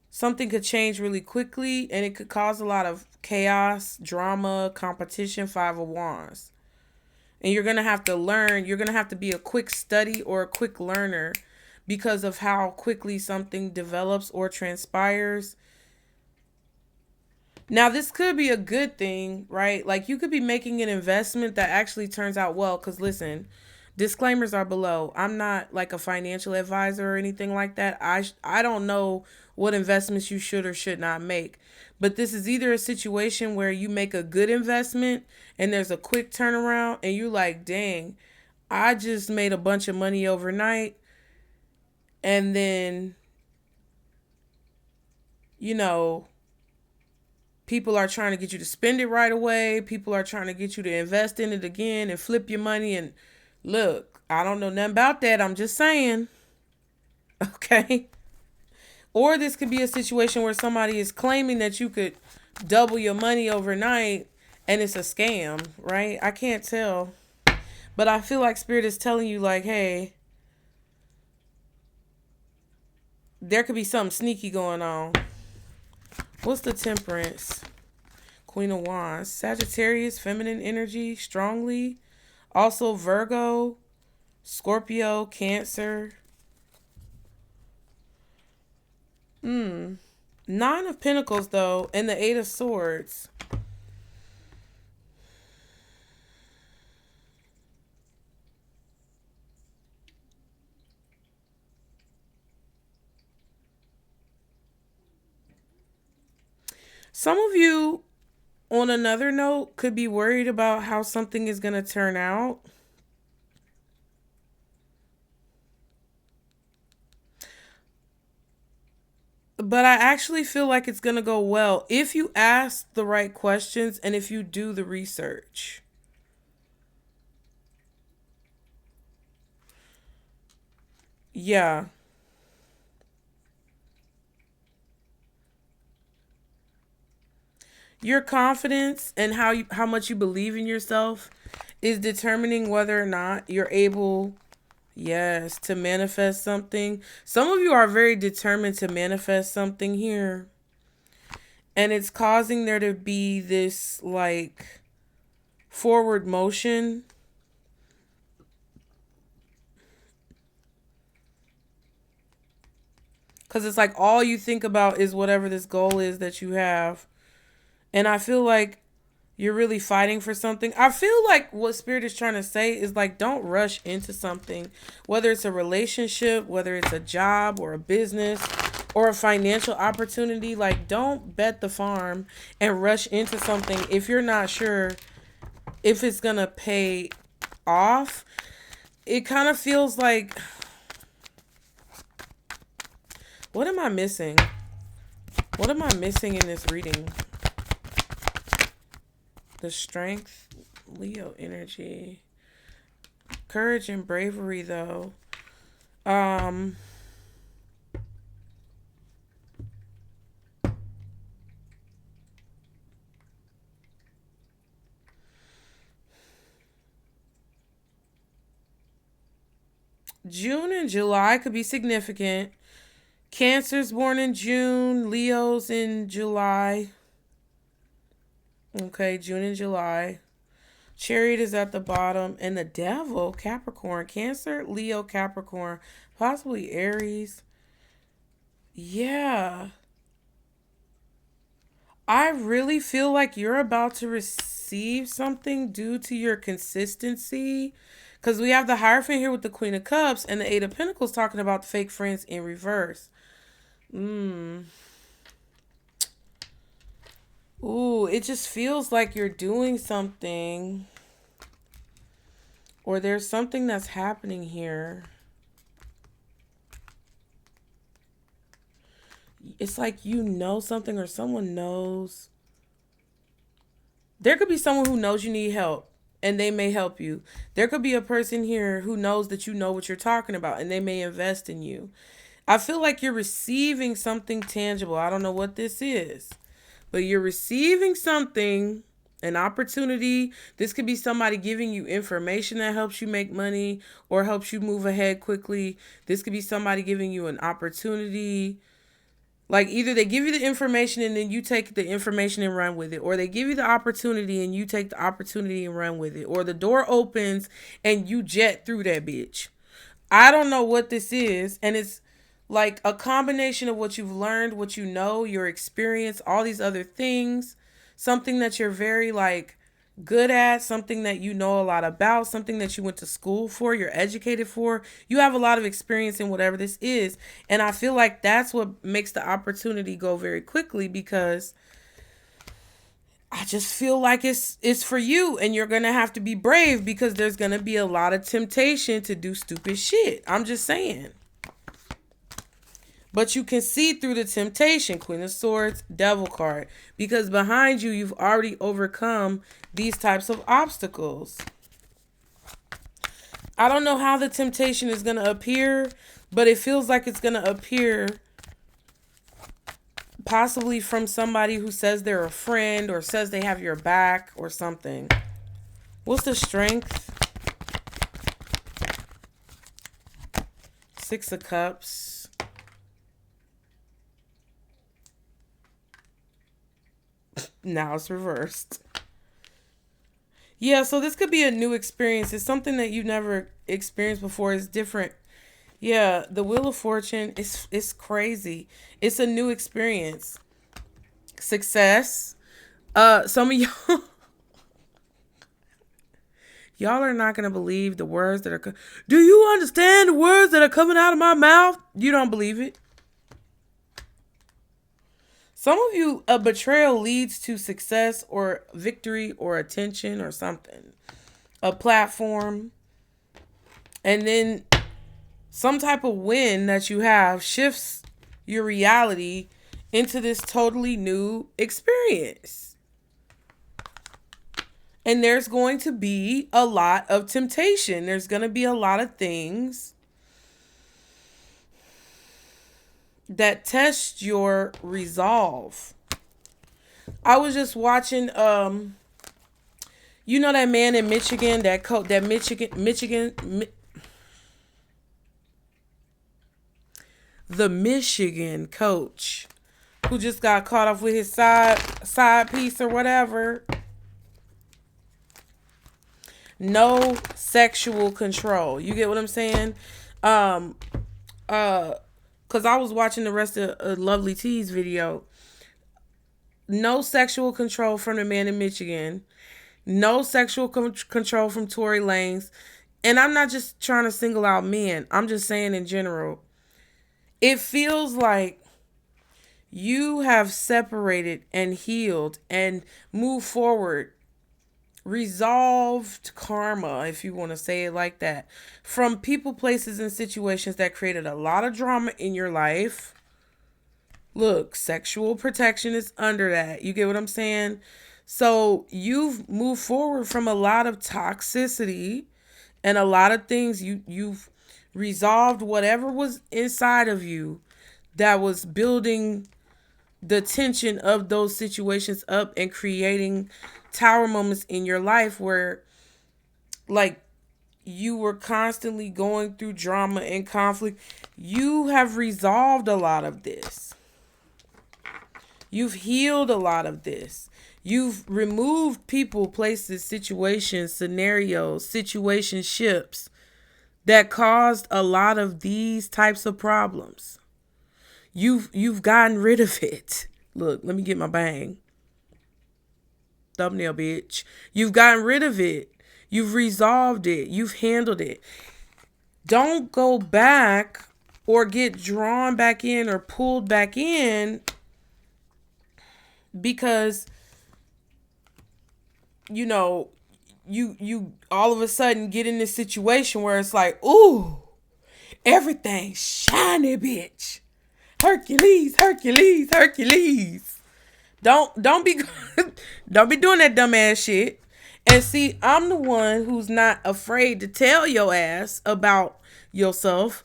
something could change really quickly, and it could cause a lot of chaos, drama, competition, 5 of Wands. And you're going to have to learn. You're going to have to be a quick study or a quick learner because of how quickly something develops or transpires. Now, this could be a good thing, right? Like, you could be making an investment that actually turns out well. Because listen, disclaimers are below. I'm not like a financial advisor or anything like that. I don't know what investments you should or should not make. But this is either a situation where you make a good investment and there's a quick turnaround and you're like, dang, I just made a bunch of money overnight. And then, you know, people are trying to get you to spend it right away. People are trying to get you to invest in it again and flip your money. And look, I don't know nothing about that. I'm just saying. Okay. Or this could be a situation where somebody is claiming that you could double your money overnight and it's a scam, right? I can't tell. But I feel like Spirit is telling you, like, hey, there could be something sneaky going on. What's the Temperance? Queen of Wands. Sagittarius, feminine energy, strongly. Also Virgo, Scorpio, Cancer. 9 of Pentacles, though, and the 8 of Swords. Some of you, on another note, could be worried about how something is going to turn out. But I actually feel like it's going to go well if you ask the right questions and if you do the research. Yeah. Your confidence and how much you believe in yourself is determining whether or not you're able, yes, to manifest something. Some of you are very determined to manifest something here. And it's causing there to be this like forward motion. Because it's like all you think about is whatever this goal is that you have. And I feel like you're really fighting for something. I feel like what Spirit is trying to say is like, don't rush into something, whether it's a relationship, whether it's a job or a business or a financial opportunity. Like, don't bet the farm and rush into something if you're not sure if it's going to pay off. It kind of feels like, what am I missing? What am I missing in this reading? The Strength, Leo energy, courage and bravery, though. June and July could be significant. Cancer's born in June. Leo's in July. Okay, June and July. Chariot is at the bottom. And the Devil, Capricorn. Cancer, Leo, Capricorn. Possibly Aries. Yeah. I really feel like you're about to receive something due to your consistency. Because we have the Hierophant here with the Queen of Cups and the Eight of Pentacles talking about the fake friends in reverse. Ooh, it just feels like you're doing something. Or there's something that's happening here. It's like you know something or someone knows. There could be someone who knows you need help and they may help you. There could be a person here who knows that you know what you're talking about and they may invest in you. I feel like you're receiving something tangible. I don't know what this is, but you're receiving something, an opportunity. This could be somebody giving you information that helps you make money or helps you move ahead quickly. This could be somebody giving you an opportunity. Like either they give you the information and then you take the information and run with it, or they give you the opportunity and you take the opportunity and run with it, or the door opens and you jet through that bitch. I don't know what this is, and it's like a combination of what you've learned, what you know, your experience, all these other things, something that you're very like good at, something that you know a lot about, something that you went to school for, you're educated for. You have a lot of experience in whatever this is. And I feel like that's what makes the opportunity go very quickly, because I just feel like it's for you, and you're going to have to be brave because there's going to be a lot of temptation to do stupid shit. I'm just saying. But you can see through the temptation, Queen of Swords, Devil card, because behind you, you've already overcome these types of obstacles. I don't know how the temptation is going to appear, but it feels like it's going to appear possibly from somebody who says they're a friend or says they have your back or something. What's the Strength? Six of Cups. Now it's reversed. Yeah, so this could be a new experience. It's something that you've never experienced before. It's different. Yeah, the Wheel of Fortune, it's crazy. It's a new experience. Success. Some of y'all, y'all are not going to believe the words that are... Do you understand the words that are coming out of my mouth? You don't believe it. Some of you, a betrayal leads to success or victory or attention or something. A platform. And then some type of win that you have shifts your reality into this totally new experience. And there's going to be a lot of temptation. There's going to be a lot of things that test your resolve. I was just watching, you know that man in Michigan, the Michigan coach who just got caught off with his side piece or whatever. No sexual control. You get what I'm saying? Because I was watching the rest of Lovely T's video. No sexual control from the man in Michigan. No sexual control from Tory Lanez. And I'm not just trying to single out men. I'm just saying in general. It feels like you have separated and healed and moved forward. Resolved karma, if you want to say it like that, from people, places, and situations that created a lot of drama in your life. Look, sexual protection is under that. You get what I'm saying? So you've moved forward from a lot of toxicity and a lot of things. You've resolved whatever was inside of you that was building the tension of those situations up and creating tower moments in your life where, like, you were constantly going through drama and conflict. You have resolved a lot of this. You've healed a lot of this. You've removed people, places, situations, scenarios, situationships that caused a lot of these types of problems. You've gotten rid of it. Look, let me get my bang. Thumbnail, bitch. You've gotten rid of it. You've resolved it. You've handled it. Don't go back or get drawn back in or pulled back in because, you know, you all of a sudden get in this situation where it's like, ooh, everything's shiny, bitch. Hercules, Hercules, Hercules. Don't be don't be doing that dumbass shit. And see, I'm the one who's not afraid to tell your ass about yourself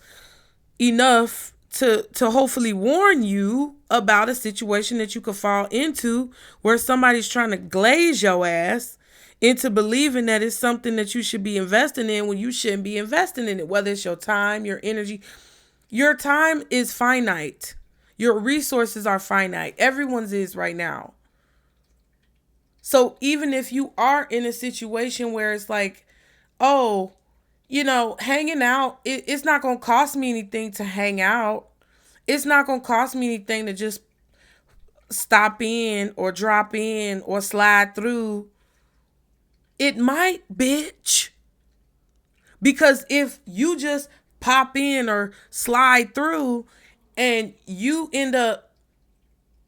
enough to hopefully warn you about a situation that you could fall into where somebody's trying to glaze your ass into believing that it's something that you should be investing in when you shouldn't be investing in it, whether it's your time, your energy. Your time is finite. Your resources are finite. Everyone's is right now. So even if you are in a situation where it's like, oh, you know, hanging out, it's not going to cost me anything to hang out. It's not going to cost me anything to just stop in or drop in or slide through. It might, bitch. Because if you just pop in or slide through and you end up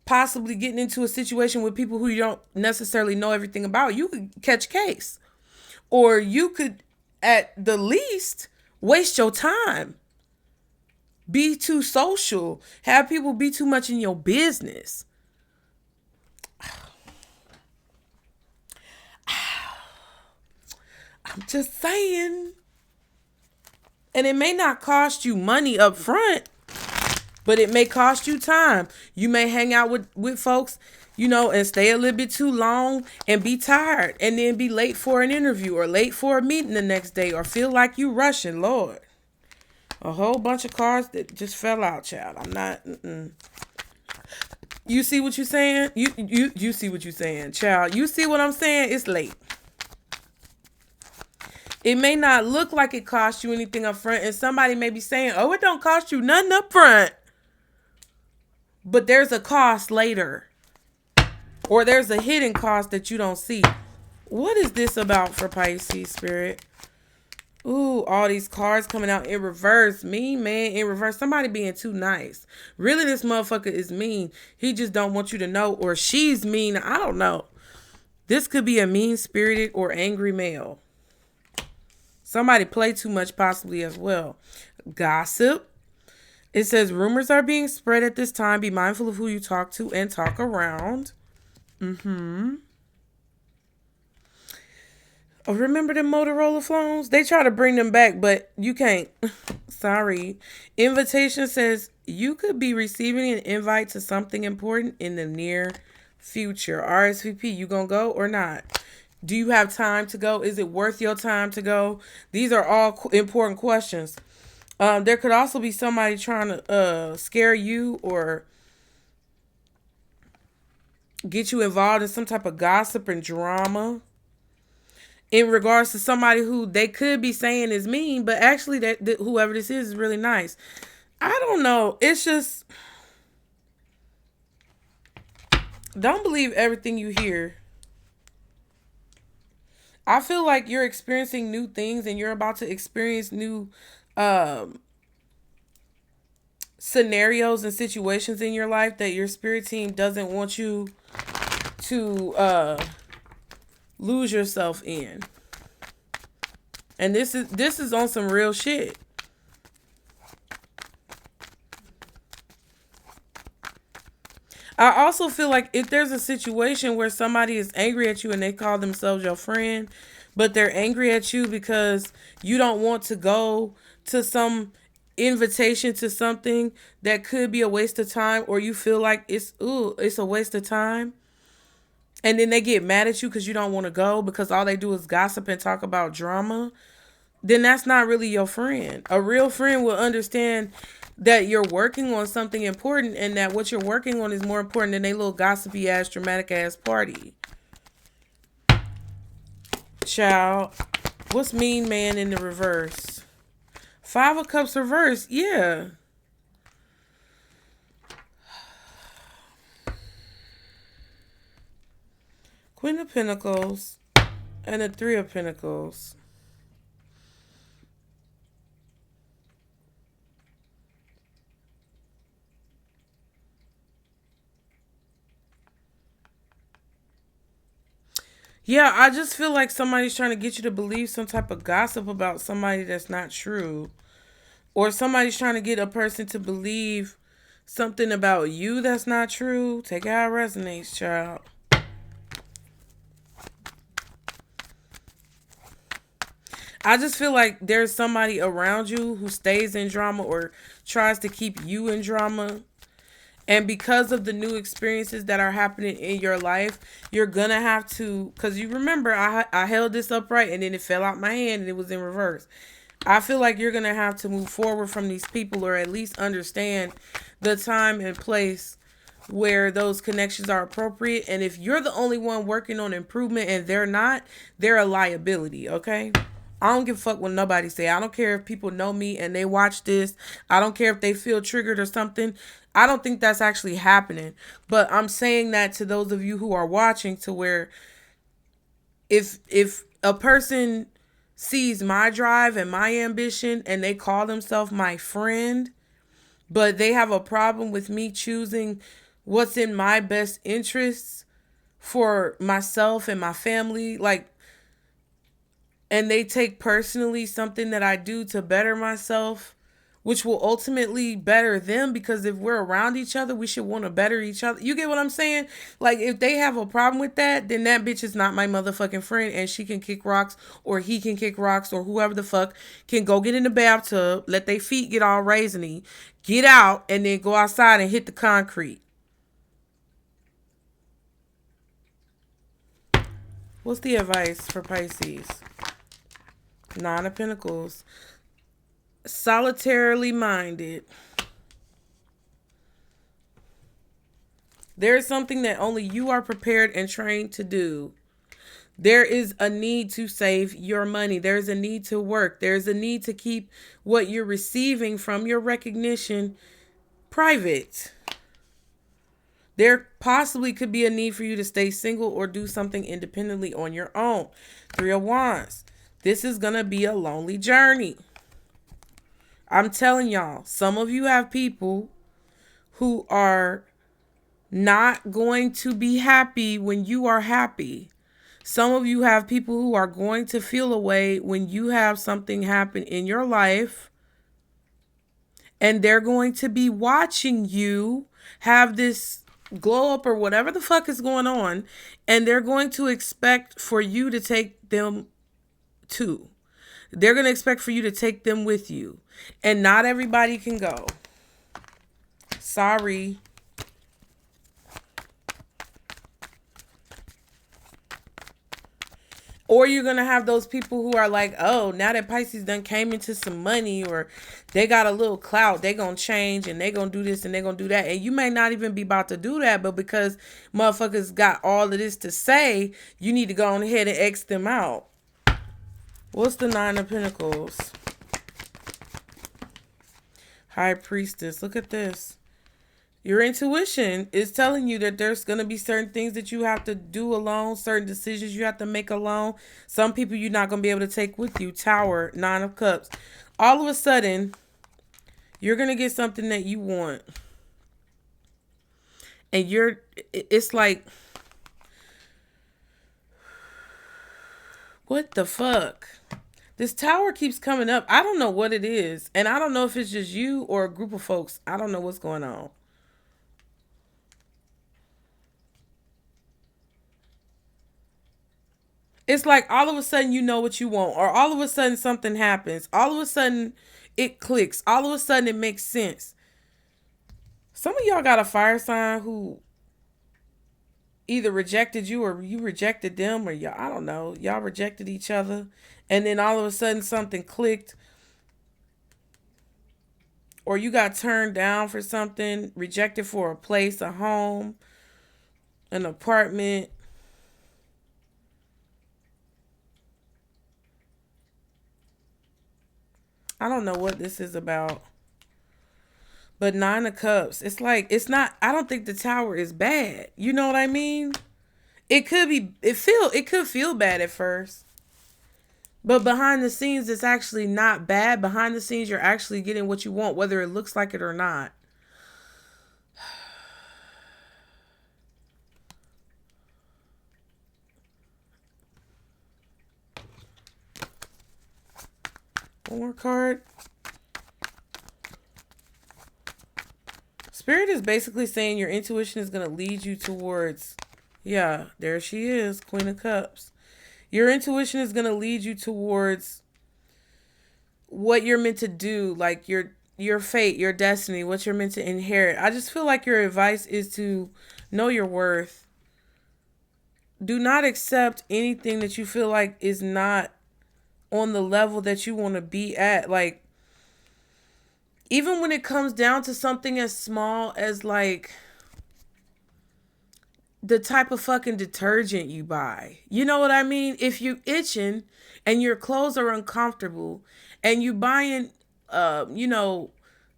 possibly getting into a situation with people who you don't necessarily know everything about, you could catch a case. Or you could, at the least, waste your time. Be too social. Have people be too much in your business. I'm just saying. And it may not cost you money up front, but it may cost you time. You may hang out with folks, you know, and stay a little bit too long and be tired and then be late for an interview or late for a meeting the next day or feel like you rushing. Lord, a whole bunch of cards that just fell out, child. I'm not. You see what you're saying? You see what you're saying, child. You see what I'm saying? It's late. It may not look like it cost you anything up front, and somebody may be saying, oh, it don't cost you nothing up front. But there's a cost later. Or there's a hidden cost that you don't see. What is this about for Pisces, Spirit? Ooh, all these cards coming out in reverse. Mean man in reverse. Somebody being too nice. Really, this motherfucker is mean. He just don't want you to know. Or she's mean. I don't know. This could be a mean-spirited or angry male. Somebody play too much possibly as well. Gossip. It says rumors are being spread at this time. Be mindful of who you talk to and talk around. Oh, remember the Motorola phones? They try to bring them back, but you can't. Sorry. Invitation says you could be receiving an invite to something important in the near future. RSVP, you gonna go or not? Do you have time to go? Is it worth your time to go? These are all important questions. There could also be somebody trying to scare you or get you involved in some type of gossip and drama in regards to somebody who they could be saying is mean, but actually that whoever this is really nice. I don't know. It's just, don't believe everything you hear. I feel like you're experiencing new things and you're about to experience new scenarios and situations in your life that your spirit team doesn't want you to lose yourself in. And this is on some real shit. I also feel like if there's a situation where somebody is angry at you and they call themselves your friend, but they're angry at you because you don't want to go to some invitation to something that could be a waste of time, or you feel like it's a waste of time, and then they get mad at you because you don't want to go because all they do is gossip and talk about drama, then that's not really your friend. A real friend will understand that you're working on something important and that what you're working on is more important than a little gossipy ass, dramatic ass party. Child, what's mean man in the reverse? 5 of Cups reverse, yeah. Queen of Pentacles and the 3 of Pentacles. Yeah, I just feel like somebody's trying to get you to believe some type of gossip about somebody that's not true. Or somebody's trying to get a person to believe something about you that's not true. Take it how it resonates, child. I just feel like there's somebody around you who stays in drama or tries to keep you in drama. And because of the new experiences that are happening in your life, you're going to have to, because you remember I held this upright and then it fell out my hand and it was in reverse. I feel like you're going to have to move forward from these people, or at least understand the time and place where those connections are appropriate. And if you're the only one working on improvement and they're not, they're a liability, okay? I don't give a fuck what nobody say. I don't care if people know me and they watch this. I don't care if they feel triggered or something. I don't think that's actually happening. But I'm saying that to those of you who are watching, to where if a person sees my drive and my ambition and they call themselves my friend, but they have a problem with me choosing what's in my best interests for myself and my family, like, and they take personally something that I do to better myself, which will ultimately better them, because if we're around each other, we should want to better each other. You get what I'm saying? Like, if they have a problem with that, then that bitch is not my motherfucking friend, and she can kick rocks, or he can kick rocks, or whoever the fuck can go get in the bathtub, let their feet get all raisiny, get out, and then go outside and hit the concrete. What's the advice for Pisces? 9 of Pentacles. Solitarily minded. There is something that only you are prepared and trained to do. There is a need to save your money. There's a need to work. There's a need to keep what you're receiving from your recognition private. There possibly could be a need for you to stay single or do something independently on your own. 3 of Wands. This is going to be a lonely journey. I'm telling y'all, some of you have people who are not going to be happy when you are happy. Some of you have people who are going to feel a way when you have something happen in your life, and they're going to be watching you have this glow up or whatever the fuck is going on, and they're going to expect for you to take them too. They're going to expect for you to take them with you. And not everybody can go. Sorry. Or you're going to have those people who are like, oh, now that Pisces done came into some money, or they got a little clout, they going to change and they going to do this and they going to do that. And you may not even be about to do that, but because motherfuckers got all of this to say, you need to go on ahead and X them out. What's the 9 of Pentacles? High Priestess. Look at this. Your intuition is telling you that there's going to be certain things that you have to do alone, certain decisions you have to make alone. Some people you're not going to be able to take with you. Tower, 9 of Cups. All of a sudden, you're going to get something that you want. And it's like, what the fuck? This tower keeps coming up. I don't know what it is. And I don't know if it's just you or a group of folks. I don't know what's going on. It's like all of a sudden you know what you want. Or all of a sudden something happens. All of a sudden it clicks. All of a sudden it makes sense. Some of y'all got a fire sign who either rejected you or you rejected them, or y'all, I don't know, y'all rejected each other. And then all of a sudden something clicked, or you got turned down for something, rejected for a place, a home, an apartment. I don't know what this is about. But Nine of Cups, it's like, it's not, I don't think the Tower is bad. You know what I mean? It could be, it could feel bad at first. But behind the scenes, it's actually not bad. Behind the scenes, you're actually getting what you want, whether it looks like it or not. One more card. Spirit is basically saying your intuition is going to lead you towards, yeah, there she is, Queen of Cups. Your intuition is going to lead you towards what you're meant to do, like your fate, your destiny, what you're meant to inherit. I just feel like your advice is to know your worth. Do not accept anything that you feel like is not on the level that you want to be at. Like, even when it comes down to something as small as like the type of fucking detergent you buy. You know what I mean? If you itching and your clothes are uncomfortable and you buying,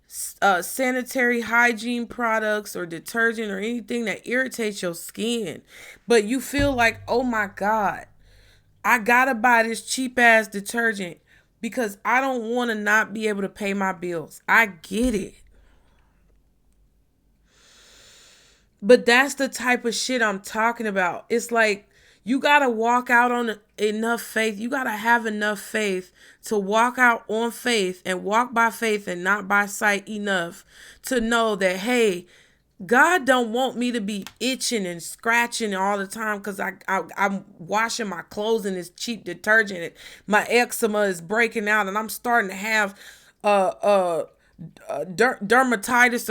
sanitary hygiene products or detergent or anything that irritates your skin, but you feel like, oh my God, I gotta buy this cheap ass detergent because I don't want to not be able to pay my bills. I get it. But that's the type of shit I'm talking about. It's like, you got to walk out on enough faith. You got to have enough faith to walk out on faith and walk by faith and not by sight enough to know that, hey, God don't want me to be itching and scratching all the time because I'm washing my clothes in this cheap detergent. And my eczema is breaking out and I'm starting to have dermatitis,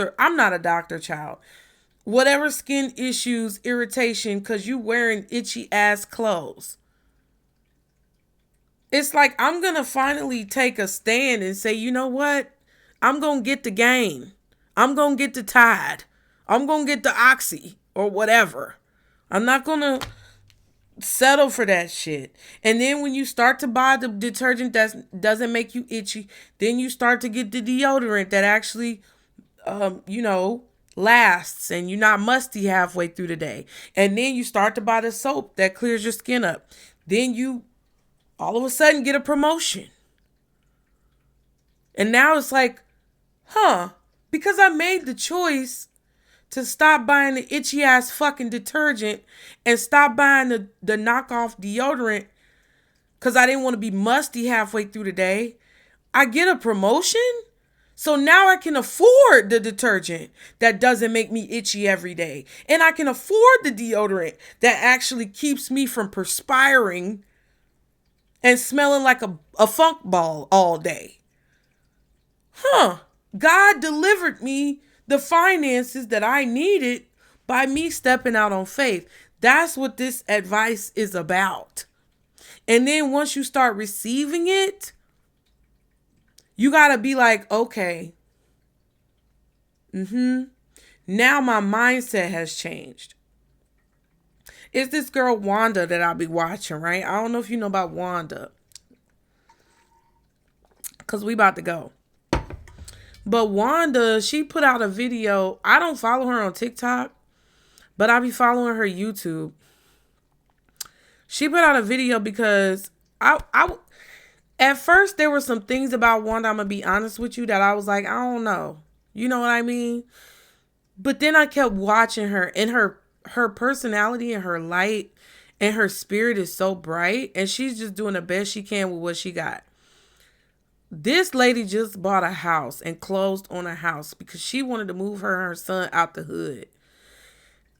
or I'm not a doctor, child. Whatever skin issues, irritation, because you wearing itchy ass clothes. It's like, I'm going to finally take a stand and say, you know what? I'm going to get the Gain. I'm going to get the Tide. I'm going to get the Oxy or whatever. I'm not going to settle for that shit. And then when you start to buy the detergent that doesn't make you itchy, then you start to get the deodorant that actually, lasts and you're not musty halfway through the day. And then you start to buy the soap that clears your skin up. Then you all of a sudden get a promotion. And now it's like, because I made the choice to stop buying the itchy ass fucking detergent and stop buying the knockoff deodorant because I didn't want to be musty halfway through the day, I get a promotion? So now I can afford the detergent that doesn't make me itchy every day. And I can afford the deodorant that actually keeps me from perspiring and smelling like a funk ball all day. God delivered me the finances that I needed by me stepping out on faith. That's what this advice is about. And then once you start receiving it, you got to be like, okay. Now my mindset has changed. It's this girl, Wanda, that I'll be watching, right? I don't know if you know about Wanda. Because we about to go. But Wanda, she put out a video. I don't follow her on TikTok, but I be following her YouTube. She put out a video because at first, there were some things about Wanda, I'm going to be honest with you, that I was like, I don't know. You know what I mean? But then I kept watching her, and her personality and her light and her spirit is so bright, and she's just doing the best she can with what she got. This lady just bought a house and closed on a house because she wanted to move her and her son out the hood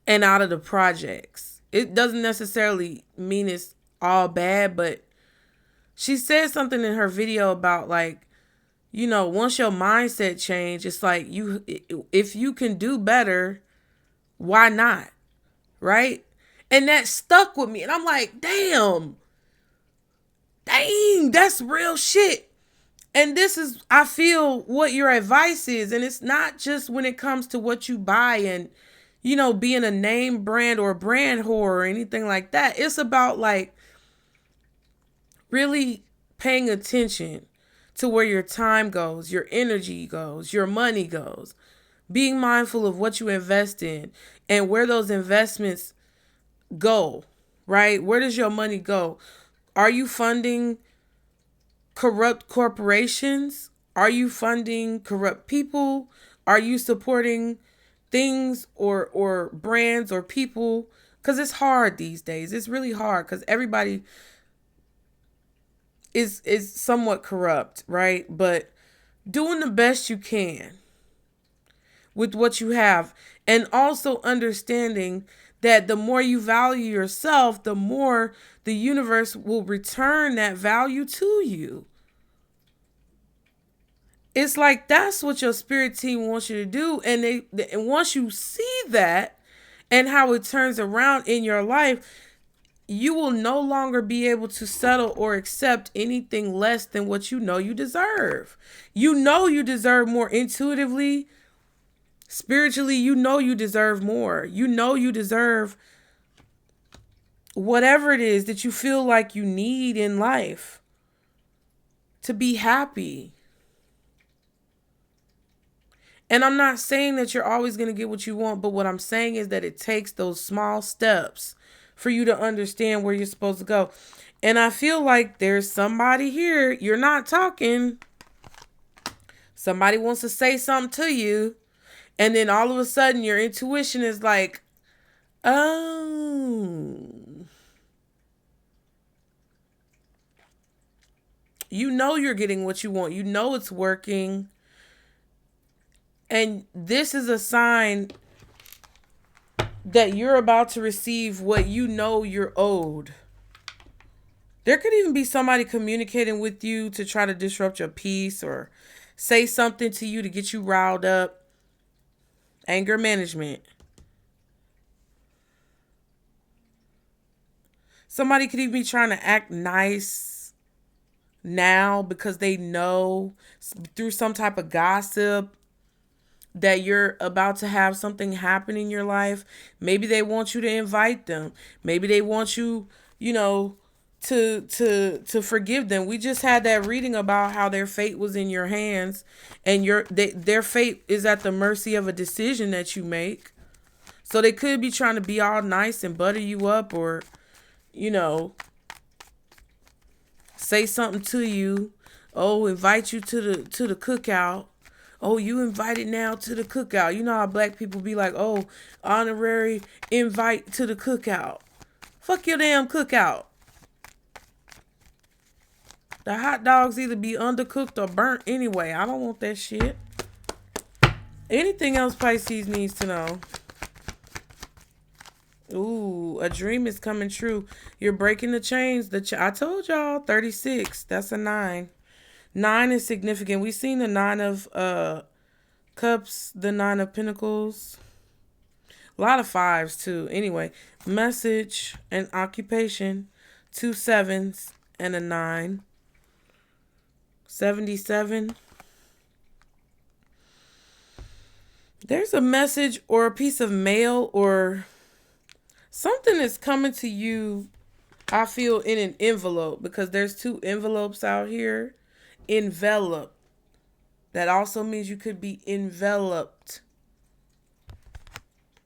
and out of the projects. It doesn't necessarily mean it's all bad, but she said something in her video about, like, once your mindset change, it's like, if you can do better, why not? Right? And that stuck with me. And I'm like, dang, that's real shit. And this is, I feel, what your advice is. And it's not just when it comes to what you buy and, you know, being a name brand or brand whore or anything like that. It's about like really paying attention to where your time goes, your energy goes, your money goes. Being mindful of what you invest in and where those investments go, right? Where does your money go? Are you funding corrupt corporations? Are you funding corrupt people? Are you supporting things or brands or people? Because it's hard these days. It's really hard because everybody is somewhat corrupt, right? But doing the best you can with what you have, and also understanding that the more you value yourself, the more the universe will return that value to you. It's like that's what your spirit team wants you to do. And and once you see that and how it turns around in your life, you will no longer be able to settle or accept anything less than what you know you deserve. You know you deserve more intuitively. Spiritually, you know you deserve more. You know you deserve whatever it is that you feel like you need in life to be happy. And I'm not saying that you're always going to get what you want, but what I'm saying is that it takes those small steps for you to understand where you're supposed to go. And I feel like there's somebody here, you're not talking. Somebody wants to say something to you. And then all of a sudden your intuition is like, oh, you know you're getting what you want. You know it's working. And this is a sign that you're about to receive what you know you're owed. There could even be somebody communicating with you to try to disrupt your peace or say something to you to get you riled up. Anger management. Somebody could even be trying to act nice now because they know through some type of gossip that you're about to have something happen in your life. Maybe they want you to invite them. Maybe they want you, you know, to forgive them. We just had that reading about how their fate was in your hands, and their fate is at the mercy of a decision that you make. So they could be trying to be all nice and butter you up, or, you know, say something to you. Oh, invite you to the cookout. Oh, you invited now to the cookout. You know how black people be like, oh, honorary invite to the cookout. Fuck your damn cookout. The hot dogs either be undercooked or burnt anyway. I don't want that shit. Anything else Pisces needs to know? Ooh, a dream is coming true. You're breaking the chains. I told y'all, 36. That's a 9. 9 is significant. We've seen the 9 of cups, the 9 of pentacles. A lot of 5s too. Anyway, message and occupation. 2 7s and a 9. 77. There's a message or a piece of mail or something that's coming to you, I feel, in an envelope, because there's 2 envelopes out here. Envelop. That also means you could be enveloped.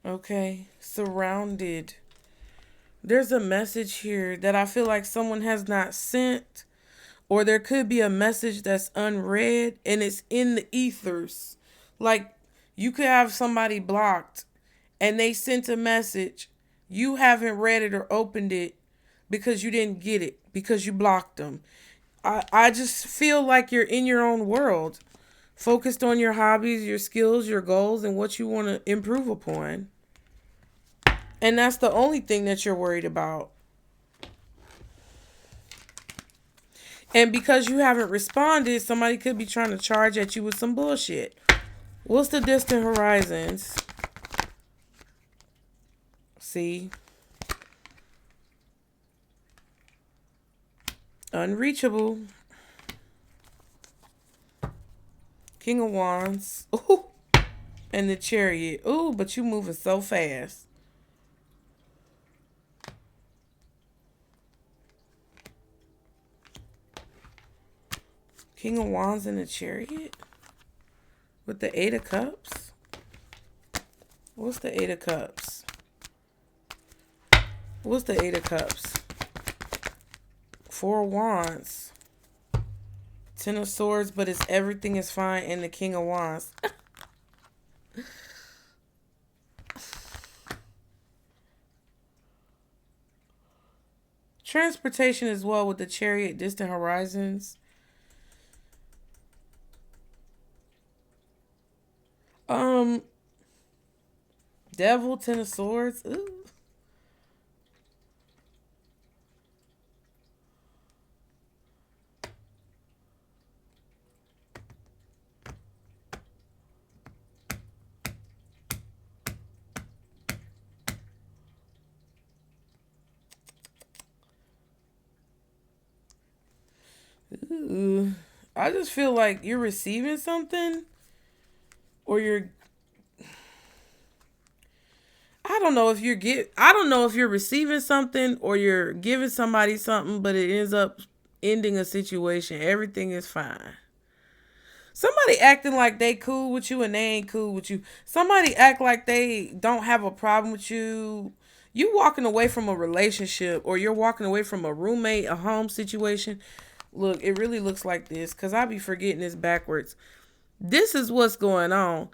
Okay. Surrounded. There's a message here that I feel like someone has not sent. Or there could be a message that's unread and it's in the ethers. Like you could have somebody blocked and they sent a message. You haven't read it or opened it because you didn't get it, because you blocked them. I just feel like you're in your own world, focused on your hobbies, your skills, your goals, and what you want to improve upon. And that's the only thing that you're worried about. And because you haven't responded, somebody could be trying to charge at you with some bullshit. What's the distant horizons? See? Unreachable. King of Wands. Ooh. And the Chariot. Ooh, but you moving so fast. King of Wands and the Chariot? With the Eight of Cups? What's the Eight of Cups? What's the Eight of Cups? Four of Wands. Ten of Swords, but it's everything is fine. And the King of Wands. Transportation as well with the Chariot, distant horizons. Devil, Ten of Swords. Ooh. Ooh. I just feel like you're receiving something, or you're, I don't know if you're receiving something or you're giving somebody something, but it ends up ending a situation. Everything is fine. Somebody acting like they cool with you and they ain't cool with you. Somebody act like they don't have a problem with you. You walking away from a relationship, or you're walking away from a roommate, a home situation. Look, it really looks like this, because I be forgetting this backwards. This is what's going on.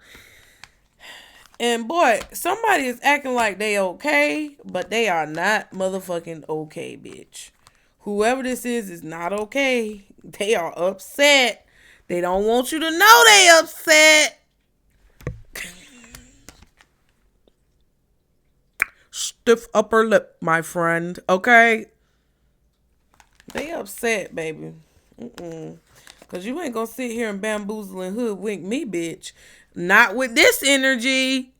And boy, somebody is acting like they okay, but they are not motherfucking okay, bitch. Whoever this is not okay. They are upset. They don't want you to know they upset. Stiff upper lip, my friend. Okay? They upset, baby. Because you ain't going to sit here and bamboozle and hoodwink me, bitch. Not with this energy.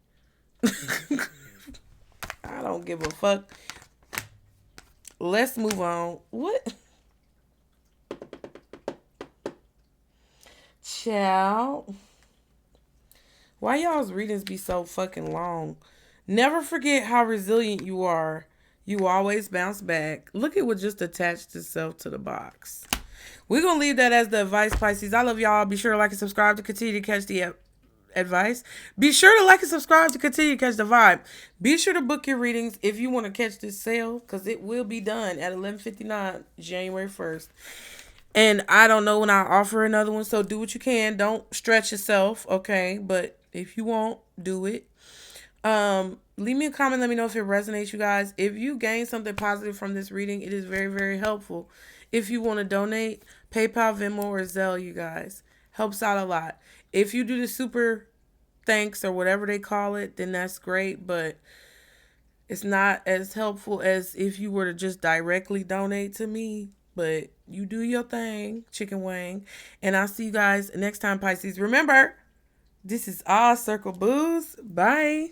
I don't give a fuck. Let's move on. What? Child. Why y'all's readings be so fucking long? Never forget how resilient you are. You always bounce back. Look at what just attached itself to the box. We're going to leave that as the advice, Pisces. I love y'all. Be sure to like and subscribe to continue to catch the advice. Be sure to like and subscribe to continue to catch the vibe. Be sure to book your readings if you want to catch this sale, because it will be done at 11:59 January 1st. And I don't know when I'll offer another one, so do what you can. Don't stretch yourself, okay? But if you won't, do it. Leave me a comment. Let me know if it resonates, you guys. If you gain something positive from this reading, it is very, very helpful. If you want to donate, PayPal, Venmo, or Zelle, you guys. Helps out a lot. If you do the super thanks or whatever they call it, then that's great. But it's not as helpful as if you were to just directly donate to me. But you do your thing, chicken wing. And I'll see you guys next time, Pisces. Remember, this is all circle booze. Bye.